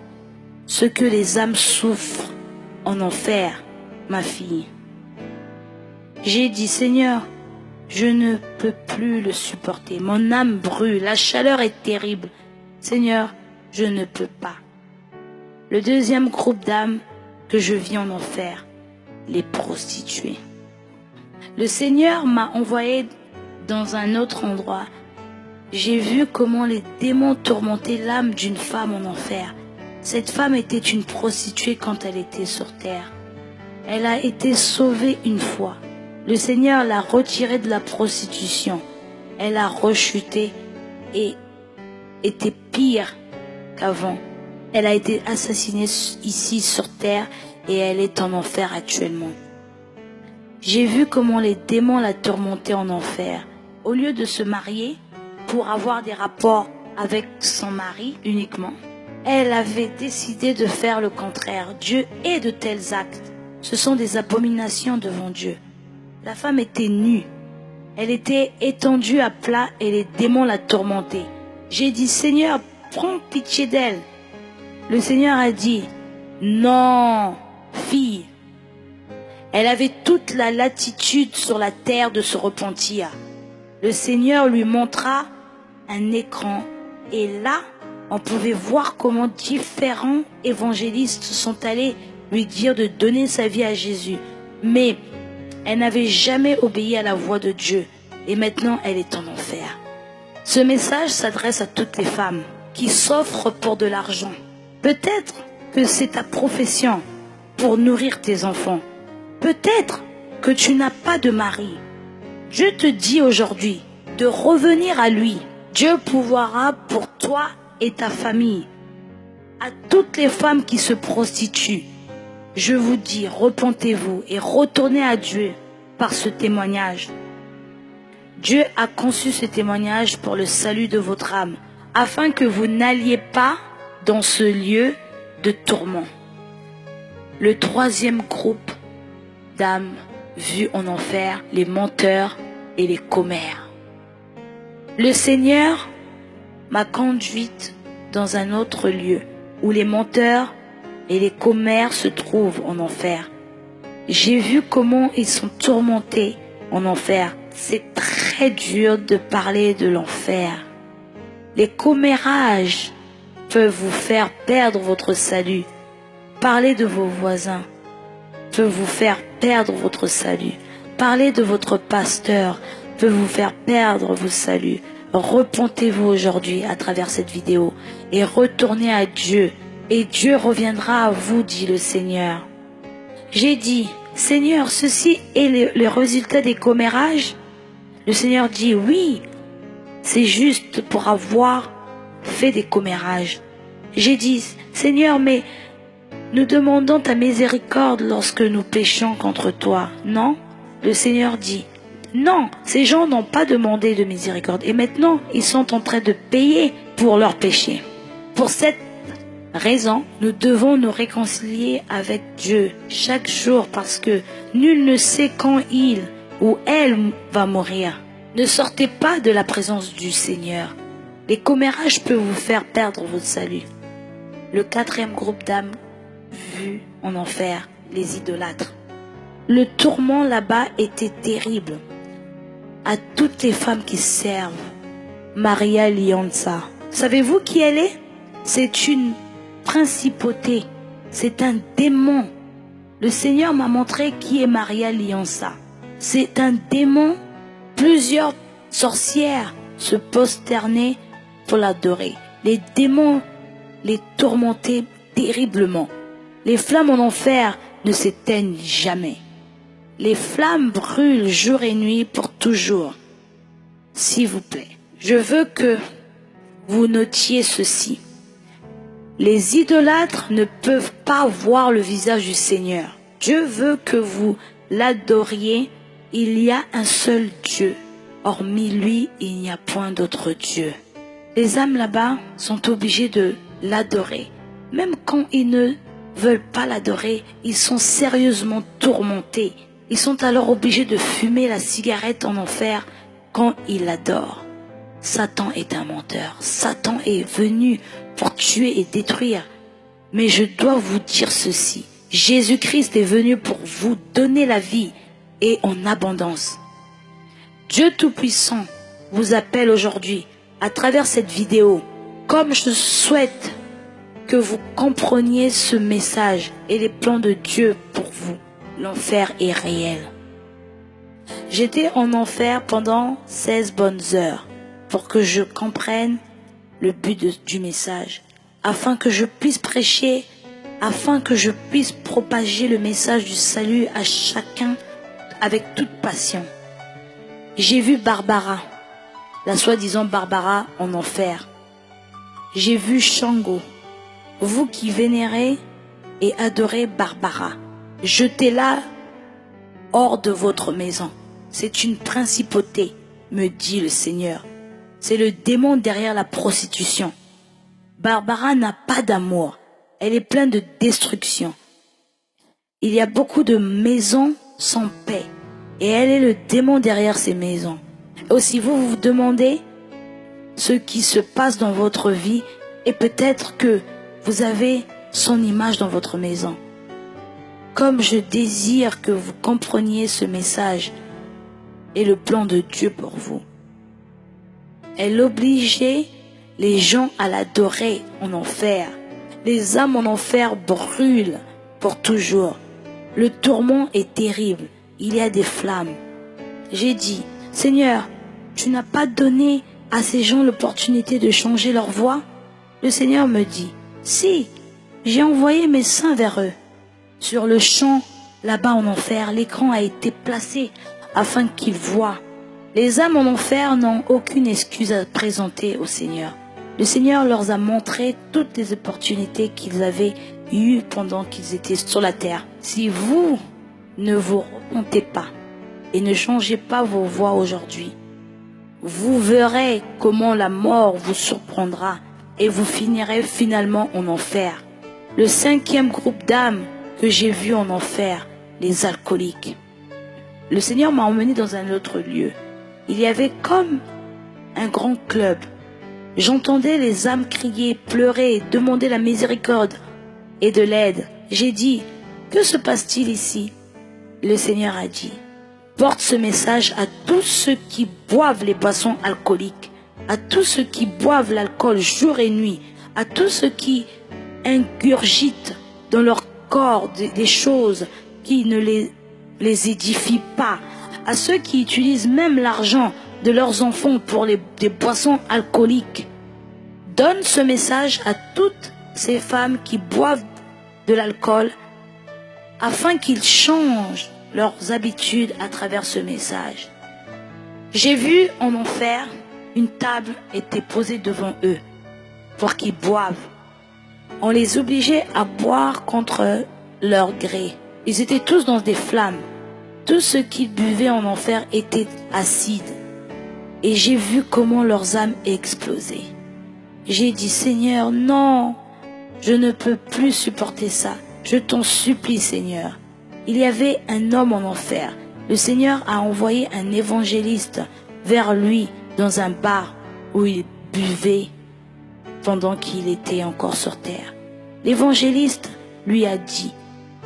ce que les âmes souffrent en enfer, ma fille. J'ai dit, Seigneur, je ne peux plus le supporter. Mon âme brûle, la chaleur est terrible. Seigneur, je ne peux pas. Le deuxième groupe d'âmes que je vis en enfer, les prostituées. Le Seigneur m'a envoyé dans un autre endroit. J'ai vu comment les démons tourmentaient l'âme d'une femme en enfer. Cette femme était une prostituée quand elle était sur terre. Elle a été sauvée une fois. Le Seigneur l'a retirée de la prostitution. Elle a rechuté et était pire qu'avant. Elle a été assassinée ici sur terre et elle est en enfer actuellement. J'ai vu comment les démons la tourmentaient en enfer. Au lieu de se marier pour avoir des rapports avec son mari uniquement, elle avait décidé de faire le contraire. Dieu hait de tels actes. Ce sont des abominations devant Dieu. La femme était nue. Elle était étendue à plat et les démons la tourmentaient. J'ai dit, Seigneur, prends pitié d'elle. Le Seigneur a dit, non, fille. Elle avait toute la latitude sur la terre de se repentir. Le Seigneur lui montra un écran et là, on pouvait voir comment différents évangélistes sont allés lui dire de donner sa vie à Jésus. Mais elle n'avait jamais obéi à la voix de Dieu et maintenant elle est en enfer. Ce message s'adresse à toutes les femmes qui s'offrent pour de l'argent. Peut-être que c'est ta profession pour nourrir tes enfants. Peut-être que tu n'as pas de mari. Dieu te dit aujourd'hui de revenir à lui. Dieu pourvoira pour toi et ta famille. À toutes les femmes qui se prostituent, je vous dis, repentez-vous et retournez à Dieu par ce témoignage. Dieu a conçu ce témoignage pour le salut de votre âme, afin que vous n'alliez pas dans ce lieu de tourment. Le troisième groupe d'âmes vues en enfer, les menteurs et les commères. Le Seigneur m'a conduite dans un autre lieu où les menteurs et les commères se trouvent en enfer. J'ai vu comment ils sont tourmentés en enfer. C'est très dur de parler de l'enfer. Les commérages peuvent vous faire perdre votre salut. Parler de vos voisins peut vous faire perdre votre salut. Parler de votre pasteur peut vous faire perdre vos saluts. Repentez-vous aujourd'hui à travers cette vidéo et retournez à Dieu. Et Dieu reviendra à vous, dit le Seigneur. J'ai dit, Seigneur, ceci est le résultat des commérages? Le Seigneur dit, oui, c'est juste pour avoir fait des commérages. J'ai dit, Seigneur, mais nous demandons ta miséricorde lorsque nous péchons contre toi, non? Le Seigneur dit, non, ces gens n'ont pas demandé de miséricorde et maintenant ils sont en train de payer pour leurs péchés. Pour cette raison, nous devons nous réconcilier avec Dieu chaque jour parce que nul ne sait quand il ou elle va mourir. Ne sortez pas de la présence du Seigneur. Les commérages peuvent vous faire perdre votre salut. Le quatrième groupe d'âmes vues en enfer, les idolâtres. Le tourment là-bas était terrible. À toutes les femmes qui servent Maria Lianza. Savez-vous qui elle est? C'est une principauté. C'est un démon. Le Seigneur m'a montré qui est Maria Lianza. C'est un démon. Plusieurs sorcières se prosternaient pour l'adorer. Les démons les tourmentaient terriblement. Les flammes en enfer ne s'éteignent jamais. Les flammes brûlent jour et nuit pour toujours. S'il vous plaît, je veux que vous notiez ceci. Les idolâtres ne peuvent pas voir le visage du Seigneur. Dieu veut que vous l'adoriez. Il y a un seul Dieu. Hormis lui, il n'y a point d'autre Dieu. Les âmes là-bas sont obligées de l'adorer. Même quand ils ne veulent pas l'adorer, ils sont sérieusement tourmentés. Ils sont alors obligés de fumer la cigarette en enfer quand ils l'adorent. Satan est un menteur. Satan est venu pour tuer et détruire. Mais je dois vous dire ceci. Jésus-Christ est venu pour vous donner la vie et en abondance. Dieu Tout-Puissant vous appelle aujourd'hui à travers cette vidéo. Comme je souhaite que vous compreniez ce message et les plans de Dieu pour vous. L'enfer est réel. J'étais en enfer pendant 16 bonnes heures pour que je comprenne le but du message, afin que je puisse prêcher, afin que je puisse propager le message du salut à chacun avec toute passion. J'ai vu Barbara, la soi-disant Barbara en enfer. J'ai vu Shango, vous qui vénérez et adorez Barbara, jetez-la hors de votre maison. C'est une principauté, me dit le Seigneur. C'est le démon derrière la prostitution. Barbara n'a pas d'amour. Elle est pleine de destruction. Il y a beaucoup de maisons sans paix. Et elle est le démon derrière ces maisons. Aussi, vous vous demandez ce qui se passe dans votre vie et peut-être que vous avez son image dans votre maison. Comme je désire que vous compreniez ce message et le plan de Dieu pour vous. Elle obligeait les gens à l'adorer en enfer. Les âmes en enfer brûlent pour toujours. Le tourment est terrible. Il y a des flammes. J'ai dit, Seigneur, tu n'as pas donné à ces gens l'opportunité de changer leur voie? Le Seigneur me dit, si, j'ai envoyé mes saints vers eux. Sur le champ, là-bas en enfer, l'écran a été placé afin qu'ils voient. Les âmes en enfer n'ont aucune excuse à présenter au Seigneur. Le Seigneur leur a montré toutes les opportunités qu'ils avaient eues pendant qu'ils étaient sur la terre. Si vous ne vous repentez pas et ne changez pas vos voies aujourd'hui, vous verrez comment la mort vous surprendra et vous finirez finalement en enfer. Le 5e groupe d'âmes que j'ai vu en enfer, les alcooliques. Le Seigneur m'a emmené dans un autre lieu. Il y avait comme un grand club. J'entendais les âmes crier, pleurer, demander la miséricorde et de l'aide. J'ai dit, que se passe-t-il ici? Le Seigneur a dit, porte ce message à tous ceux qui boivent les boissons alcooliques, à tous ceux qui boivent l'alcool jour et nuit, à tous ceux qui ingurgitent dans leur corps des choses qui ne les édifient pas, à ceux qui utilisent même l'argent de leurs enfants pour des boissons alcooliques. Donne ce message à toutes ces femmes qui boivent de l'alcool afin qu'ils changent leurs habitudes à travers ce message. J'ai vu en enfer, une table était posée devant eux pour qu'ils boivent. On les obligeait à boire contre leur gré. Ils étaient tous dans des flammes. Tout ce qu'ils buvaient en enfer était acide. Et j'ai vu comment leurs âmes explosaient. J'ai dit, Seigneur, non, je ne peux plus supporter ça. Je t'en supplie, Seigneur. Il y avait un homme en enfer. Le Seigneur a envoyé un évangéliste vers lui dans un bar où il buvait pendant qu'il était encore sur terre. L'évangéliste lui a dit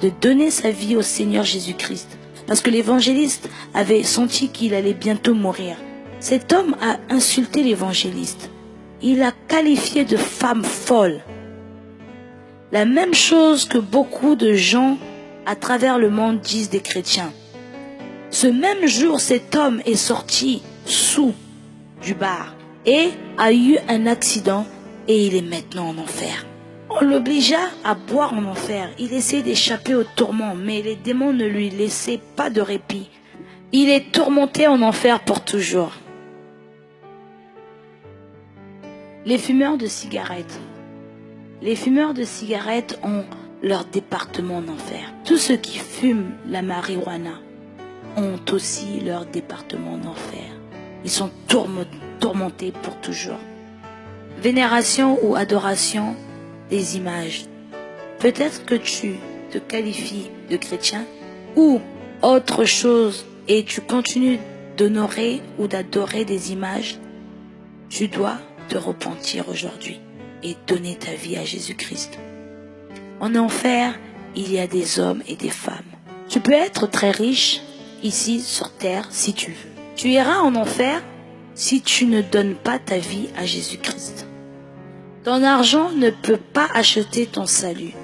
de donner sa vie au Seigneur Jésus-Christ, parce que l'évangéliste avait senti qu'il allait bientôt mourir. Cet homme a insulté l'évangéliste. Il l'a qualifié de femme folle. La même chose que beaucoup de gens à travers le monde disent des chrétiens. Ce même jour, cet homme est sorti sous du bar et a eu un accident et il est maintenant en enfer. On l'obligea à boire en enfer. Il essayait d'échapper au tourment, mais les démons ne lui laissaient pas de répit. Il est tourmenté en enfer pour toujours. Les fumeurs de cigarettes. Les fumeurs de cigarettes ont leur département en enfer. Tous ceux qui fument la marijuana ont aussi leur département en enfer. Ils sont tourmentés pour toujours. Vénération ou adoration des images. Peut-être que tu te qualifies de chrétien ou autre chose et tu continues d'honorer ou d'adorer des images. Tu dois te repentir aujourd'hui et donner ta vie à Jésus-Christ. En enfer, il y a des hommes et des femmes. Tu peux être très riche ici sur terre si tu veux. Tu iras en enfer si tu ne donnes pas ta vie à Jésus-Christ. Ton argent ne peut pas acheter ton salut.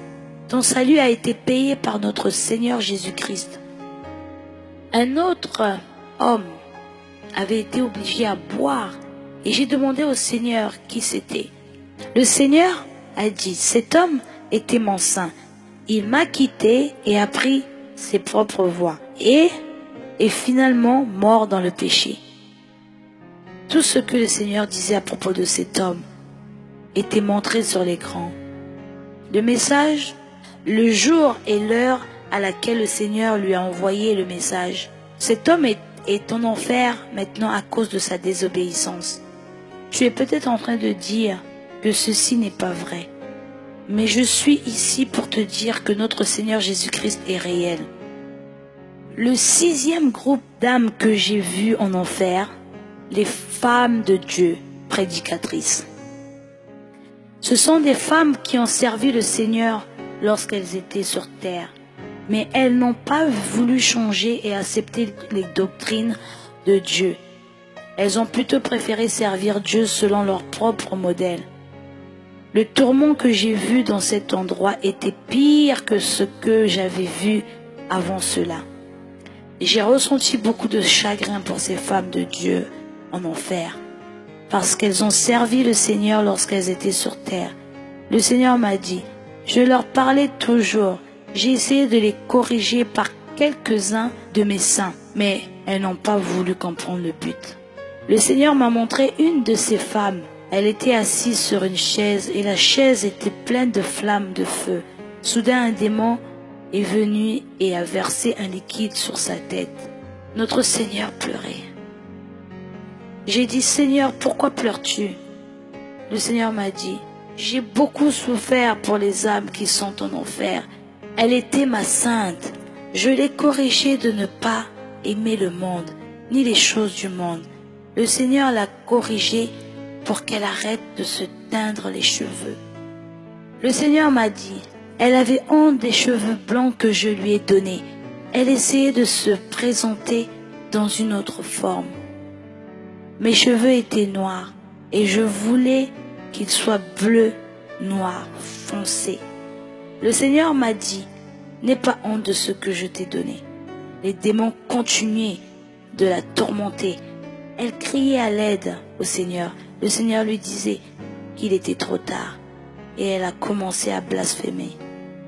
Ton salut a été payé par notre Seigneur Jésus-Christ. Un autre homme avait été obligé à boire et j'ai demandé au Seigneur qui c'était. Le Seigneur a dit, cet homme était mon saint. Il m'a quitté et a pris ses propres voies et est finalement mort dans le péché. Tout ce que le Seigneur disait à propos de cet homme était montré sur l'écran. Le message, le jour et l'heure à laquelle le Seigneur lui a envoyé le message. Cet homme est en enfer maintenant à cause de sa désobéissance. Tu es peut-être en train de dire que ceci n'est pas vrai. Mais je suis ici pour te dire que notre Seigneur Jésus-Christ est réel. Le 6e groupe d'âmes que j'ai vu en enfer, les femmes de Dieu prédicatrices. Ce sont des femmes qui ont servi le Seigneur lorsqu'elles étaient sur terre. Mais elles n'ont pas voulu changer et accepter les doctrines de Dieu. Elles ont plutôt préféré servir Dieu selon leur propre modèle. Le tourment que j'ai vu dans cet endroit était pire que ce que j'avais vu avant cela. J'ai ressenti beaucoup de chagrin pour ces femmes de Dieu en enfer, parce qu'elles ont servi le Seigneur lorsqu'elles étaient sur terre. Le Seigneur m'a dit, je leur parlais toujours. J'ai essayé de les corriger par quelques-uns de mes saints, mais elles n'ont pas voulu comprendre le but. Le Seigneur m'a montré une de ces femmes. Elle était assise sur une chaise et la chaise était pleine de flammes de feu. Soudain, un démon est venu et a versé un liquide sur sa tête. Notre Seigneur pleurait. J'ai dit, Seigneur, pourquoi pleures-tu? Le Seigneur m'a dit, j'ai beaucoup souffert pour les âmes qui sont en enfer. Elle était ma sainte. Je l'ai corrigée de ne pas aimer le monde, ni les choses du monde. Le Seigneur l'a corrigée pour qu'elle arrête de se teindre les cheveux. Le Seigneur m'a dit, elle avait honte des cheveux blancs que je lui ai donnés. Elle essayait de se présenter dans une autre forme. Mes cheveux étaient noirs et je voulais qu'ils soient bleus, noirs, foncés. Le Seigneur m'a dit, n'aie pas honte de ce que je t'ai donné. Les démons continuaient de la tourmenter. Elle criait à l'aide au Seigneur. Le Seigneur lui disait qu'il était trop tard. Et elle a commencé à blasphémer.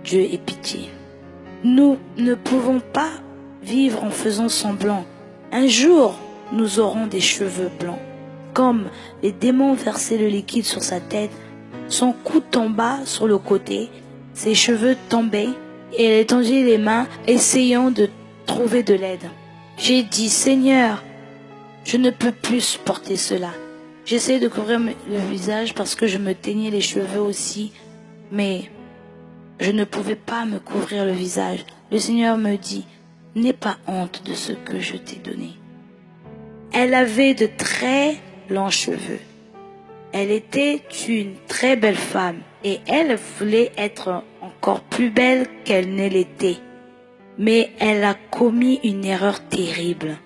Dieu ait pitié. Nous ne pouvons pas vivre en faisant semblant. Un jour, nous aurons des cheveux blancs. Comme les démons versaient le liquide sur sa tête, son cou tomba sur le côté, ses cheveux tombaient et elle étendit les mains, essayant de trouver de l'aide. J'ai dit, Seigneur, je ne peux plus supporter cela. J'essayais de couvrir le visage parce que je me teignais les cheveux aussi, mais je ne pouvais pas me couvrir le visage. Le Seigneur me dit, n'aie pas honte de ce que je t'ai donné. Elle avait de très longs cheveux. Elle était une très belle femme et elle voulait être encore plus belle qu'elle ne l'était. Mais elle a commis une erreur terrible.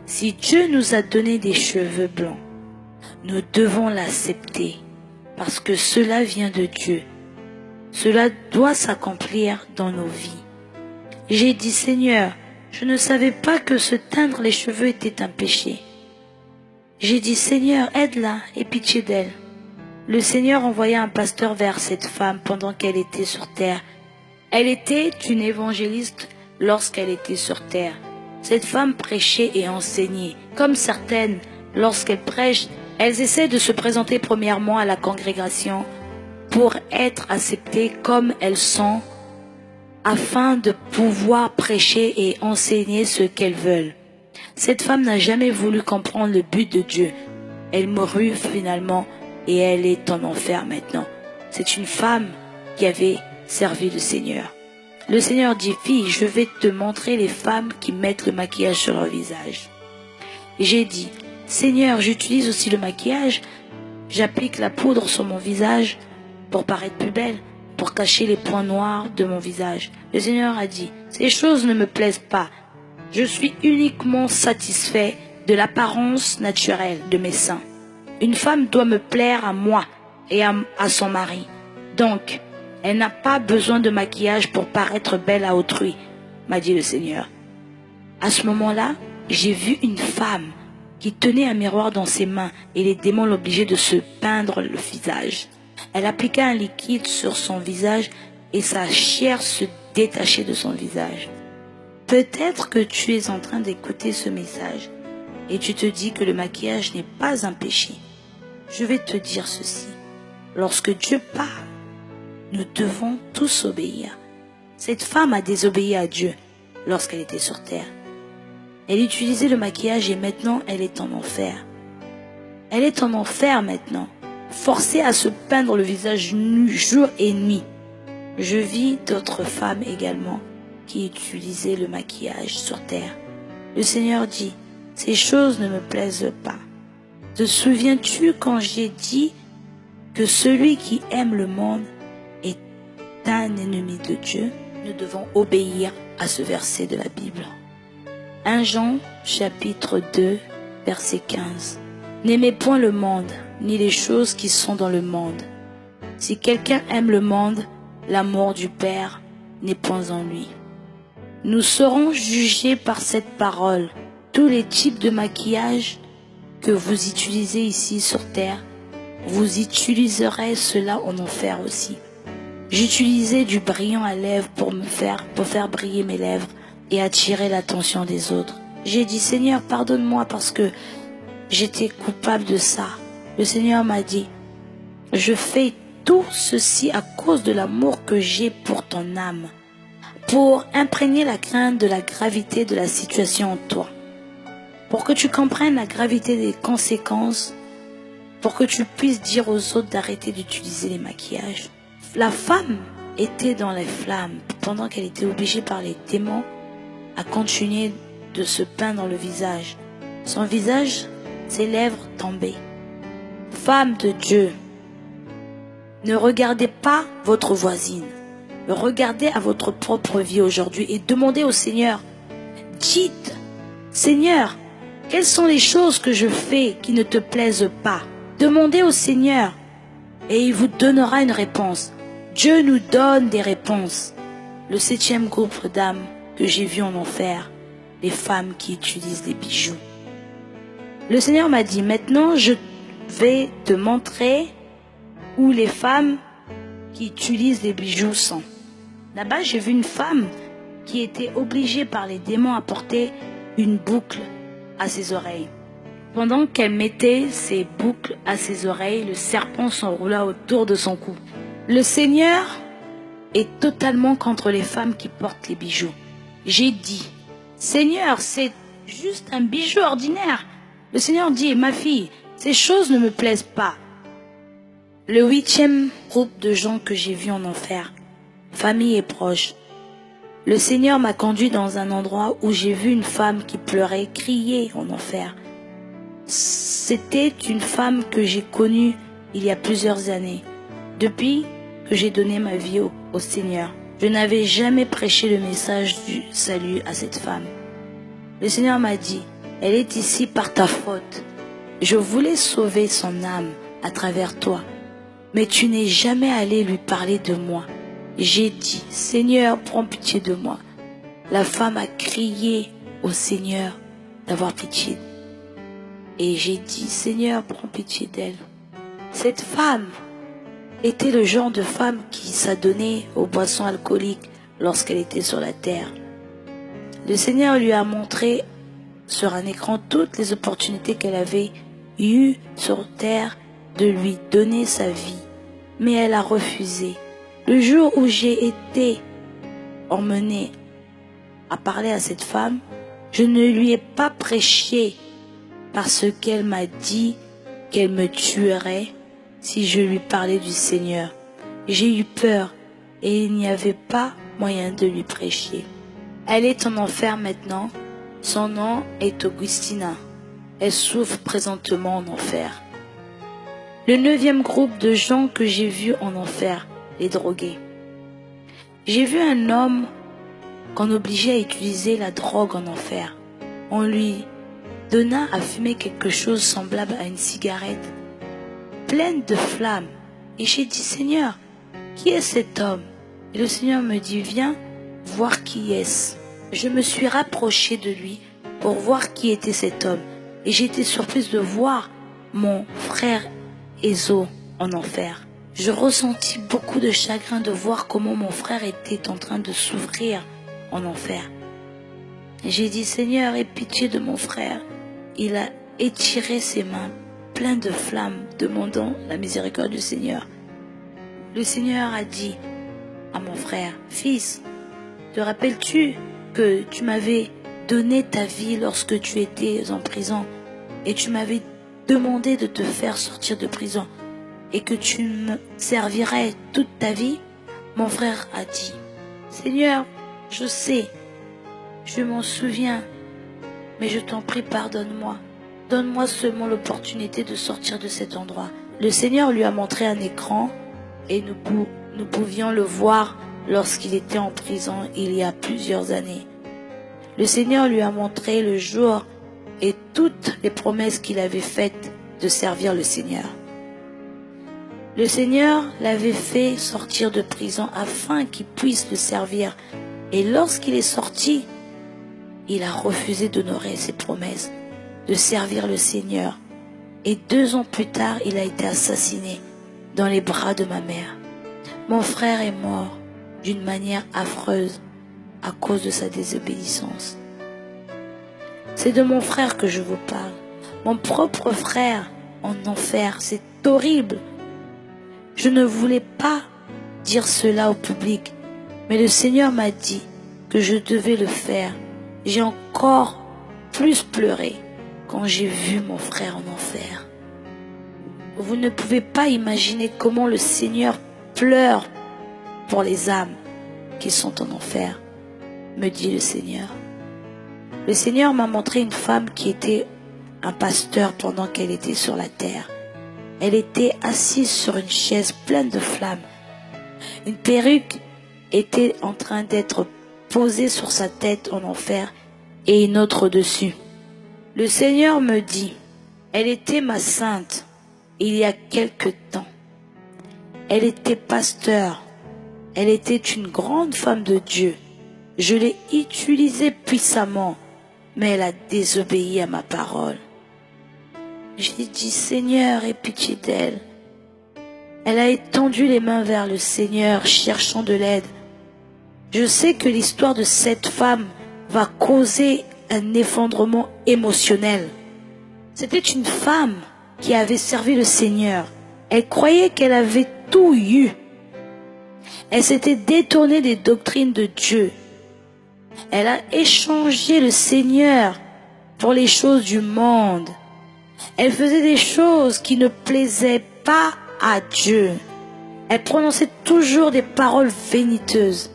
Si Dieu nous a donné des cheveux blancs, nous devons l'accepter parce que cela vient de Dieu. Cela doit s'accomplir dans nos vies. J'ai dit, Seigneur, je ne savais pas que se teindre les cheveux était un péché. J'ai dit, Seigneur, aide-la et pitié d'elle. Le Seigneur envoya un pasteur vers cette femme pendant qu'elle était sur terre. Elle était une évangéliste lorsqu'elle était sur terre. Cette femme prêchait et enseignait. Comme certaines, lorsqu'elles prêchent, elles essaient de se présenter premièrement à la congrégation pour être acceptées comme elles sont, afin de pouvoir prêcher et enseigner ce qu'elles veulent. Cette femme n'a jamais voulu comprendre le but de Dieu. Elle mourut finalement et elle est en enfer maintenant. C'est une femme qui avait servi le Seigneur. Le Seigneur dit, fille, je vais te montrer les femmes qui mettent le maquillage sur leur visage. Et j'ai dit, Seigneur, j'utilise aussi le maquillage. J'applique la poudre sur mon visage pour paraître plus belle, pour cacher les points noirs de mon visage. Le Seigneur a dit, ces choses ne me plaisent pas. Je suis uniquement satisfait de l'apparence naturelle de mes seins. Une femme doit me plaire à moi et à son mari. Donc, elle n'a pas besoin de maquillage pour paraître belle à autrui, m'a dit le Seigneur. À ce moment-là, j'ai vu une femme qui tenait un miroir dans ses mains et les démons l'obligeaient de se peindre le visage. Elle appliqua un liquide sur son visage et sa chair se détachait de son visage. Peut-être que tu es en train d'écouter ce message et tu te dis que le maquillage n'est pas un péché. Je vais te dire ceci. Lorsque Dieu parle, nous devons tous obéir. Cette femme a désobéi à Dieu lorsqu'elle était sur terre. Elle utilisait le maquillage et maintenant elle est en enfer. Elle est en enfer maintenant, forcée à se peindre le visage nu jour et nuit. Je vis d'autres femmes également qui utilisaient le maquillage sur terre. Le Seigneur dit, ces choses ne me plaisent pas. Te souviens-tu quand j'ai dit que celui qui aime le monde est un ennemi de Dieu? Nous devons obéir à ce verset de la Bible. 1 Jean chapitre 2 verset 15. N'aimez point le monde, ni les choses qui sont dans le monde. Si quelqu'un aime le monde, l'amour du Père n'est point en lui. Nous serons jugés par cette parole. Tous les types de maquillage que vous utilisez ici sur terre, vous utiliserez cela en enfer aussi. J'utilisais du brillant à lèvres pour faire briller mes lèvres et attirer l'attention des autres. J'ai dit, Seigneur, pardonne-moi parce que j'étais coupable de ça. Le Seigneur m'a dit, je fais tout ceci à cause de l'amour que j'ai pour ton âme, pour imprégner la crainte de la gravité de la situation en toi, pour que tu comprennes la gravité des conséquences, pour que tu puisses dire aux autres d'arrêter d'utiliser les maquillages. La femme était dans les flammes pendant qu'elle était obligée par les démons à continuer de se peindre le visage. Son visage, ses lèvres tombaient. Femme de Dieu, ne regardez pas votre voisine. Regardez à votre propre vie aujourd'hui et demandez au Seigneur. Dites, Seigneur, quelles sont les choses que je fais qui ne te plaisent pas? Demandez au Seigneur et il vous donnera une réponse. Dieu nous donne des réponses. Le 7e groupe d'âmes que j'ai vu en enfer, les femmes qui utilisent des bijoux. Le Seigneur m'a dit, maintenant je vais te montrer où les femmes qui utilisent les bijoux sont. Là-bas, j'ai vu une femme qui était obligée par les démons à porter une boucle à ses oreilles. Pendant qu'elle mettait ses boucles à ses oreilles, le serpent s'enroula autour de son cou. Le Seigneur est totalement contre les femmes qui portent les bijoux. J'ai dit, Seigneur, c'est juste un bijou ordinaire. Le Seigneur dit, ma fille, ces choses ne me plaisent pas. Le 8e groupe de gens que j'ai vu en enfer, famille et proches. Le Seigneur m'a conduit dans un endroit où j'ai vu une femme qui pleurait, crier en enfer. C'était une femme que j'ai connue il y a plusieurs années. Depuis que j'ai donné ma vie au Seigneur, je n'avais jamais prêché le message du salut à cette femme. Le Seigneur m'a dit, elle est ici par ta faute. Je voulais sauver son âme à travers toi, mais tu n'es jamais allé lui parler de moi. J'ai dit, Seigneur, prends pitié de moi. La femme a crié au Seigneur d'avoir pitié. Et j'ai dit, Seigneur, prends pitié d'elle. Cette femme était le genre de femme qui s'adonnait aux boissons alcooliques lorsqu'elle était sur la terre. Le Seigneur lui a montré sur un écran toutes les opportunités qu'elle avait eues sur terre de lui donner sa vie. Mais elle a refusé. Le jour où j'ai été emmenée à parler à cette femme, je ne lui ai pas prêché parce qu'elle m'a dit qu'elle me tuerait si je lui parlais du Seigneur. J'ai eu peur et il n'y avait pas moyen de lui prêcher. Elle est en enfer maintenant. Son nom est Augustina. Elle souffre présentement en enfer. Le 9e groupe de gens que j'ai vus en enfer, les drogués. J'ai vu un homme qu'on obligeait à utiliser la drogue en enfer. On lui donna à fumer quelque chose semblable à une cigarette, pleine de flammes. Et j'ai dit, Seigneur, qui est cet homme? Et le Seigneur me dit, viens voir qui est-ce. Je me suis rapproché de lui pour voir qui était cet homme. Et j'ai été surprise de voir mon frère Ésaü en enfer. Je ressentis beaucoup de chagrin de voir comment mon frère était en train de s'ouvrir en enfer. J'ai dit, Seigneur, aie pitié de mon frère. Il a étiré ses mains, pleines de flammes, demandant la miséricorde du Seigneur. Le Seigneur a dit à mon frère, fils, te rappelles-tu que tu m'avais donné ta vie lorsque tu étais en prison et tu m'avais demandé de te faire sortir de prison et que tu me servirais toute ta vie? Mon frère a dit, Seigneur, je sais, je m'en souviens, mais je t'en prie, pardonne-moi. Donne-moi seulement l'opportunité de sortir de cet endroit. Le Seigneur lui a montré un écran et nous pouvions le voir lorsqu'il était en prison il y a plusieurs années. Le Seigneur lui a montré le jour et toutes les promesses qu'il avait faites de servir le Seigneur. Le Seigneur l'avait fait sortir de prison afin qu'il puisse le servir. Et lorsqu'il est sorti, il a refusé d'honorer ses promesses, de servir le Seigneur. Et 2 ans plus tard, il a été assassiné dans les bras de ma mère. Mon frère est mort d'une manière affreuse à cause de sa désobéissance. C'est de mon frère que je vous parle. Mon propre frère en enfer, c'est horrible. Je ne voulais pas dire cela au public, mais le Seigneur m'a dit que je devais le faire. J'ai encore plus pleuré quand j'ai vu mon frère en enfer. Vous ne pouvez pas imaginer comment le Seigneur pleure pour les âmes qui sont en enfer, me dit le Seigneur. Le Seigneur m'a montré une femme qui était un pasteur pendant qu'elle était sur la terre. Elle était assise sur une chaise pleine de flammes. Une perruque était en train d'être posée sur sa tête en enfer et une autre au-dessus. Le Seigneur me dit, elle était ma sainte il y a quelque temps. Elle était pasteur. Elle était une grande femme de Dieu. Je l'ai utilisée puissamment, mais elle a désobéi à ma parole. J'ai dit, Seigneur, aie pitié d'elle. Elle a étendu les mains vers le Seigneur, cherchant de l'aide. Je sais que l'histoire de cette femme va causer un effondrement émotionnel. C'était une femme qui avait servi le Seigneur. Elle croyait qu'elle avait tout eu. Elle s'était détournée des doctrines de Dieu. Elle a échangé le Seigneur pour les choses du monde. Elle faisait des choses qui ne plaisaient pas à Dieu. Elle prononçait toujours des paroles vaniteuses.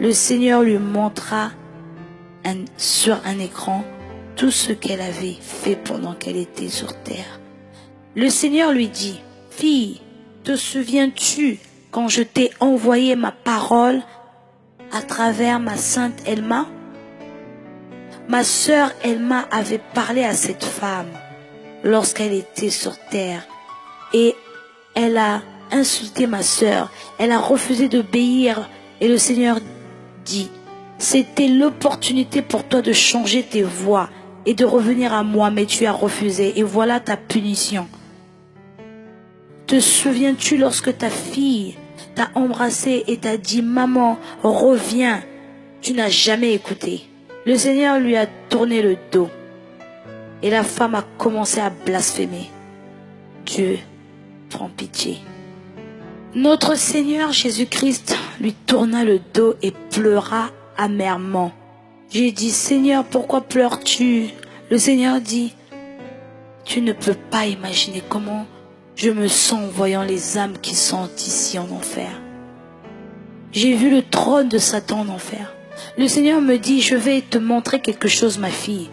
Le Seigneur lui montra sur un écran tout ce qu'elle avait fait pendant qu'elle était sur terre. Le Seigneur lui dit, « Fille, te souviens-tu quand je t'ai envoyé ma parole à travers ma sainte Elma? Ma sœur Elma avait parlé à cette femme lorsqu'elle était sur terre et elle a insulté ma sœur. Elle a refusé d'obéir et le Seigneur dit, c'était l'opportunité pour toi de changer tes voies et de revenir à moi, mais tu as refusé et voilà ta punition. Te souviens-tu lorsque ta fille t'a embrassé et t'a dit, maman, reviens, tu n'as jamais écouté. Le Seigneur lui a tourné le dos et la femme a commencé à blasphémer. Dieu, prends pitié. Notre Seigneur Jésus-Christ lui tourna le dos et pleura amèrement. J'ai dit, Seigneur, pourquoi pleures-tu? Le Seigneur dit, tu ne peux pas imaginer comment je me sens en voyant les âmes qui sont ici en enfer. J'ai vu le trône de Satan en enfer. Le Seigneur me dit, je vais te montrer quelque chose, ma fille.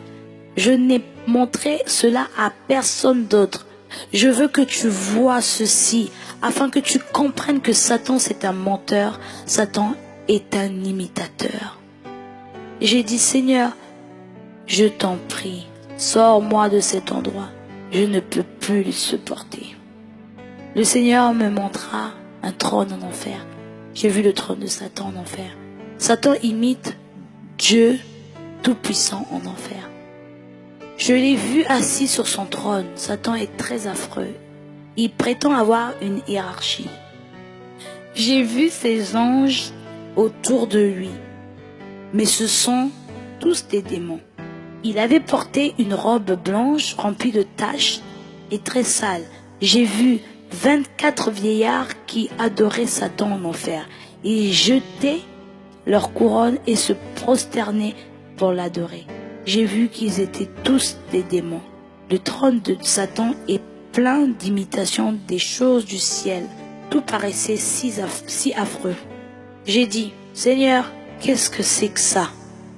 Je n'ai montré cela à personne d'autre. Je veux que tu vois ceci, afin que tu comprennes que Satan c'est un menteur, Satan est un imitateur. J'ai dit, Seigneur, je t'en prie, sors-moi de cet endroit. Je ne peux plus le supporter. Le Seigneur me montra un trône en enfer. J'ai vu le trône de Satan en enfer. Satan imite Dieu Tout-Puissant en enfer. Je l'ai vu assis sur son trône. Satan est très affreux. Il prétend avoir une hiérarchie. J'ai vu ses anges autour de lui, mais ce sont tous des démons. Il avait porté une robe blanche remplie de taches et très sale. J'ai vu 24 vieillards qui adoraient Satan en enfer. Ils jetaient leur couronne et se prosternaient pour l'adorer. J'ai vu qu'ils étaient tous des démons. Le trône de Satan est plein d'imitations des choses du ciel. Tout paraissait si affreux. J'ai dit, Seigneur, qu'est-ce que c'est que ça?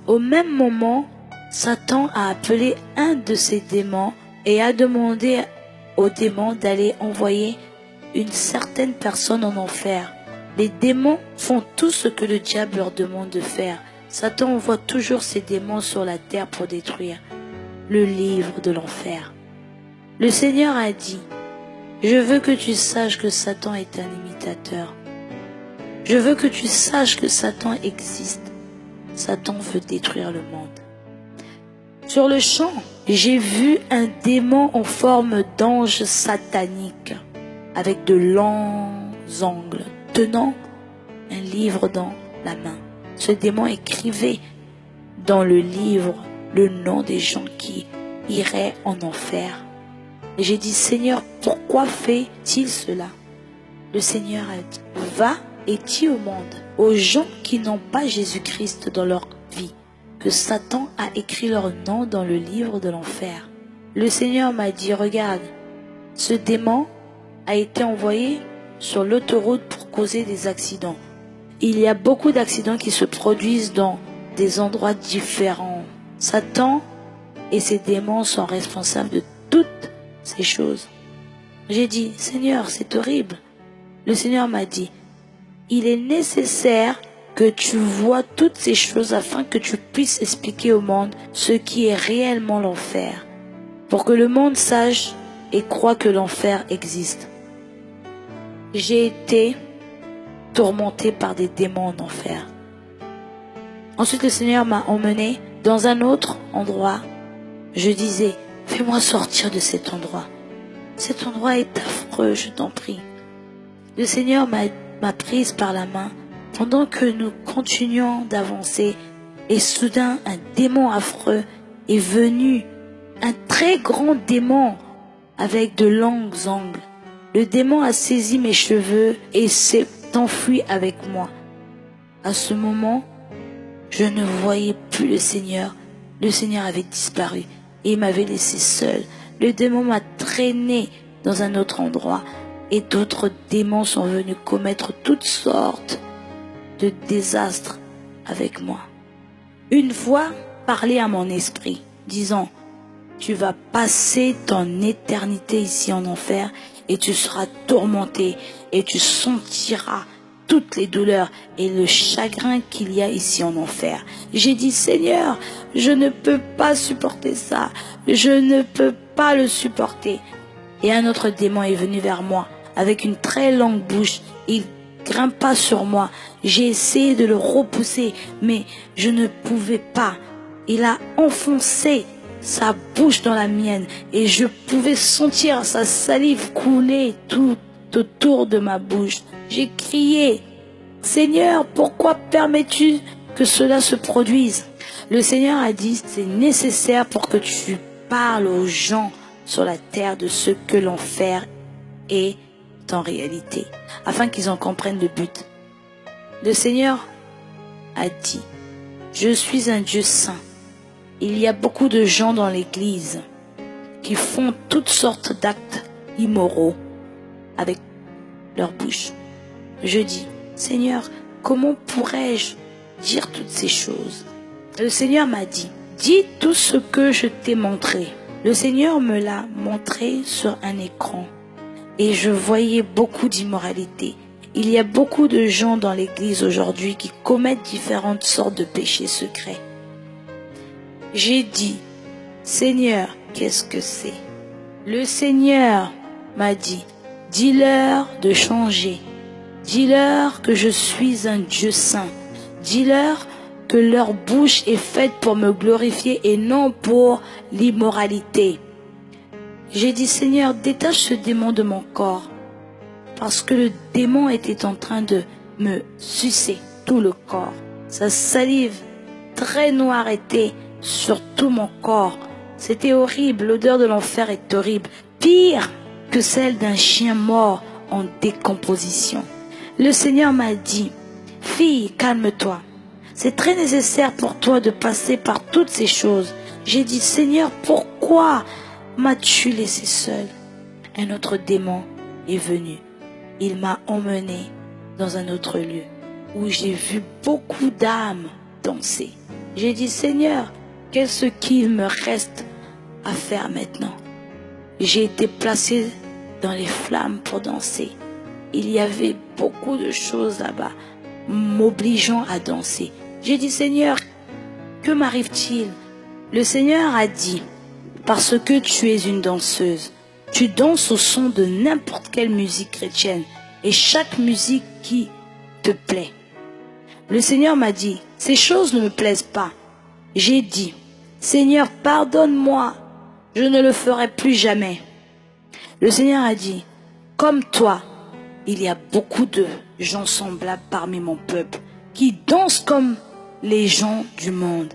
Au même moment, Satan a appelé un de ses démons et a demandé au démon d'aller envoyer une certaine personne en enfer. Les démons font tout ce que le diable leur demande de faire. Satan envoie toujours ses démons sur la terre pour détruire le livre de l'enfer. Le Seigneur a dit, je veux que tu saches que Satan est un imitateur. Je veux que tu saches que Satan existe. Satan veut détruire le monde. Sur le champ, j'ai vu un démon en forme d'ange satanique, avec de longs ongles, tenant un livre dans la main. Ce démon écrivait dans le livre le nom des gens qui iraient en enfer. Et j'ai dit, Seigneur, pourquoi fait-il cela? Le Seigneur a dit, va et dis au monde, aux gens qui n'ont pas Jésus-Christ dans leur vie, que Satan a écrit leur nom dans le livre de l'enfer. Le Seigneur m'a dit, regarde, ce démon a été envoyé sur l'autoroute pour causer des accidents. Il y a beaucoup d'accidents qui se produisent dans des endroits différents. Satan et ses démons sont responsables de toutes ces choses. J'ai dit, Seigneur, c'est horrible. Le Seigneur m'a dit, il est nécessaire que tu vois toutes ces choses afin que tu puisses expliquer au monde ce qui est réellement l'enfer, pour que le monde sache et croit que l'enfer existe. J'ai été tourmenté par des démons en enfer. Ensuite, le Seigneur m'a emmené dans un autre endroit. Je disais, fais-moi sortir de cet endroit. Cet endroit est affreux, je t'en prie. Le Seigneur m'a prise par la main pendant que nous continuions d'avancer, et soudain un démon affreux est venu, un très grand démon avec de longs ongles. Le démon a saisi mes cheveux et s'est enfui avec moi. À ce moment, je ne voyais plus le Seigneur. Le Seigneur avait disparu et il m'avait laissé seul. Le démon m'a traîné dans un autre endroit et d'autres démons sont venus commettre toutes sortes de désastres avec moi. Une voix parlait à mon esprit, disant, tu vas passer ton éternité ici en enfer et tu seras tourmenté et tu sentiras toutes les douleurs et le chagrin qu'il y a ici en enfer. J'ai dit, Seigneur, je ne peux pas supporter ça. Je ne peux pas le supporter. Et un autre démon est venu vers moi avec une très longue bouche. Il grimpa sur moi. J'ai essayé de le repousser, mais je ne pouvais pas. Il a enfoncé sa bouche dans la mienne et je pouvais sentir sa salive couler tout autour de ma bouche. J'ai crié, Seigneur, pourquoi permets-tu que cela se produise? Le Seigneur a dit, c'est nécessaire pour que tu parles aux gens sur la terre de ce que l'enfer est en réalité, afin qu'ils en comprennent le but. Le Seigneur a dit, je suis un Dieu saint. Il y a beaucoup de gens dans l'église qui font toutes sortes d'actes immoraux avec leur bouche. Je dis, Seigneur, comment pourrais-je dire toutes ces choses? Le Seigneur m'a dit, dis tout ce que je t'ai montré. Le Seigneur me l'a montré sur un écran et je voyais beaucoup d'immoralité. Il y a beaucoup de gens dans l'église aujourd'hui qui commettent différentes sortes de péchés secrets. J'ai dit, Seigneur, qu'est-ce que c'est? Le Seigneur m'a dit, dis-leur de changer. Dis-leur que je suis un Dieu saint. Dis-leur que leur bouche est faite pour me glorifier et non pour l'immoralité. J'ai dit, Seigneur, détache ce démon de mon corps, parce que le démon était en train de me sucer tout le corps. Sa salive très noire était sur tout mon corps. C'était horrible, l'odeur de l'enfer est horrible, pire que celle d'un chien mort en décomposition. Le Seigneur m'a dit, fille, calme-toi. C'est très nécessaire pour toi de passer par toutes ces choses. J'ai dit, Seigneur, pourquoi m'as-tu laissé seul? Un autre démon est venu. Il m'a emmené dans un autre lieu où j'ai vu beaucoup d'âmes danser. J'ai dit, Seigneur, qu'est-ce qu'il me reste à faire maintenant? J'ai été placé dans les flammes pour danser. Il y avait beaucoup de choses là-bas, m'obligeant à danser. J'ai dit, Seigneur, que m'arrive-t-il? Le Seigneur a dit, parce que tu es une danseuse, tu danses au son de n'importe quelle musique chrétienne et chaque musique qui te plaît. Le Seigneur m'a dit, ces choses ne me plaisent pas. J'ai dit, Seigneur, pardonne-moi, je ne le ferai plus jamais. Le Seigneur a dit, comme toi, il y a beaucoup de gens semblables parmi mon peuple qui dansent comme les gens du monde.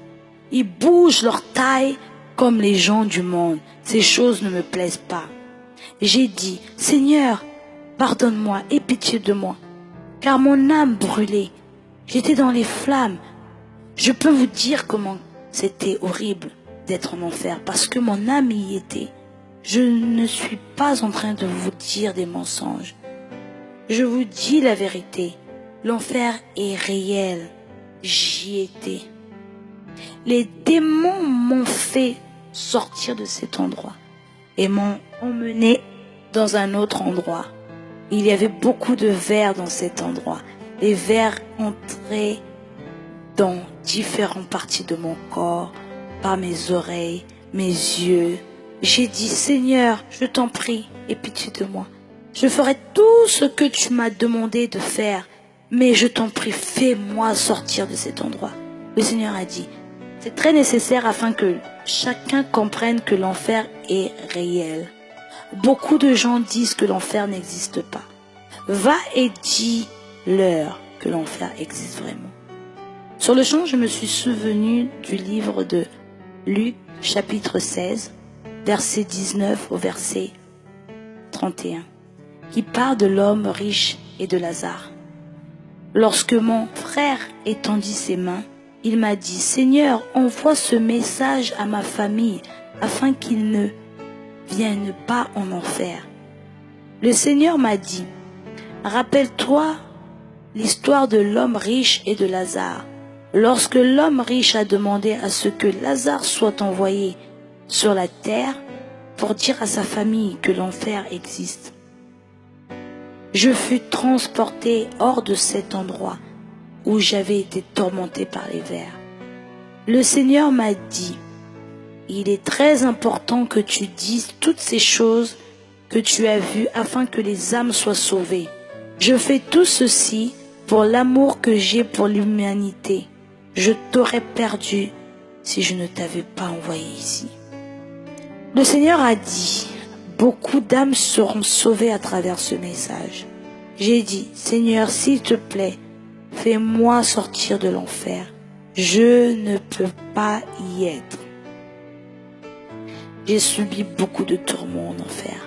Ils bougent leur taille comme les gens du monde. Ces choses ne me plaisent pas. J'ai dit, Seigneur, pardonne-moi, aie pitié de moi, car mon âme brûlait. J'étais dans les flammes. Je peux vous dire comment c'était horrible d'être en enfer, parce que mon âme y était. Je ne suis pas en train de vous dire des mensonges. Je vous dis la vérité. L'enfer est réel. J'y étais. Les démons m'ont fait sortir de cet endroit et m'ont emmené dans un autre endroit. Il y avait beaucoup de vers dans cet endroit. Les vers entraient dans différentes parties de mon corps, par mes oreilles, mes yeux. J'ai dit, Seigneur, je t'en prie, aie pitié de moi. Je ferai tout ce que tu m'as demandé de faire, mais je t'en prie, fais-moi sortir de cet endroit. Le Seigneur a dit, c'est très nécessaire afin que chacun comprenne que l'enfer est réel. Beaucoup de gens disent que l'enfer n'existe pas. Va et dis-leur que l'enfer existe vraiment. Sur le champ, je me suis souvenu du livre de Luc, chapitre 16, verset 19 au verset 31, qui parle de l'homme riche et de Lazare. Lorsque mon frère étendit ses mains, il m'a dit, Seigneur, envoie ce message à ma famille afin qu'ils ne viennent pas en enfer. Le Seigneur m'a dit, rappelle-toi l'histoire de l'homme riche et de Lazare. Lorsque l'homme riche a demandé à ce que Lazare soit envoyé sur la terre pour dire à sa famille que l'enfer existe, je fus transporté hors de cet endroit où j'avais été tourmenté par les vers. Le Seigneur m'a dit, il est très important que tu dises toutes ces choses que tu as vues afin que les âmes soient sauvées. Je fais tout ceci pour l'amour que j'ai pour l'humanité. Je t'aurais perdu si je ne t'avais pas envoyé ici. Le Seigneur a dit, beaucoup d'âmes seront sauvées à travers ce message. J'ai dit, Seigneur, s'il te plaît, fais-moi sortir de l'enfer. Je ne peux pas y être. J'ai subi beaucoup de tourments en enfer.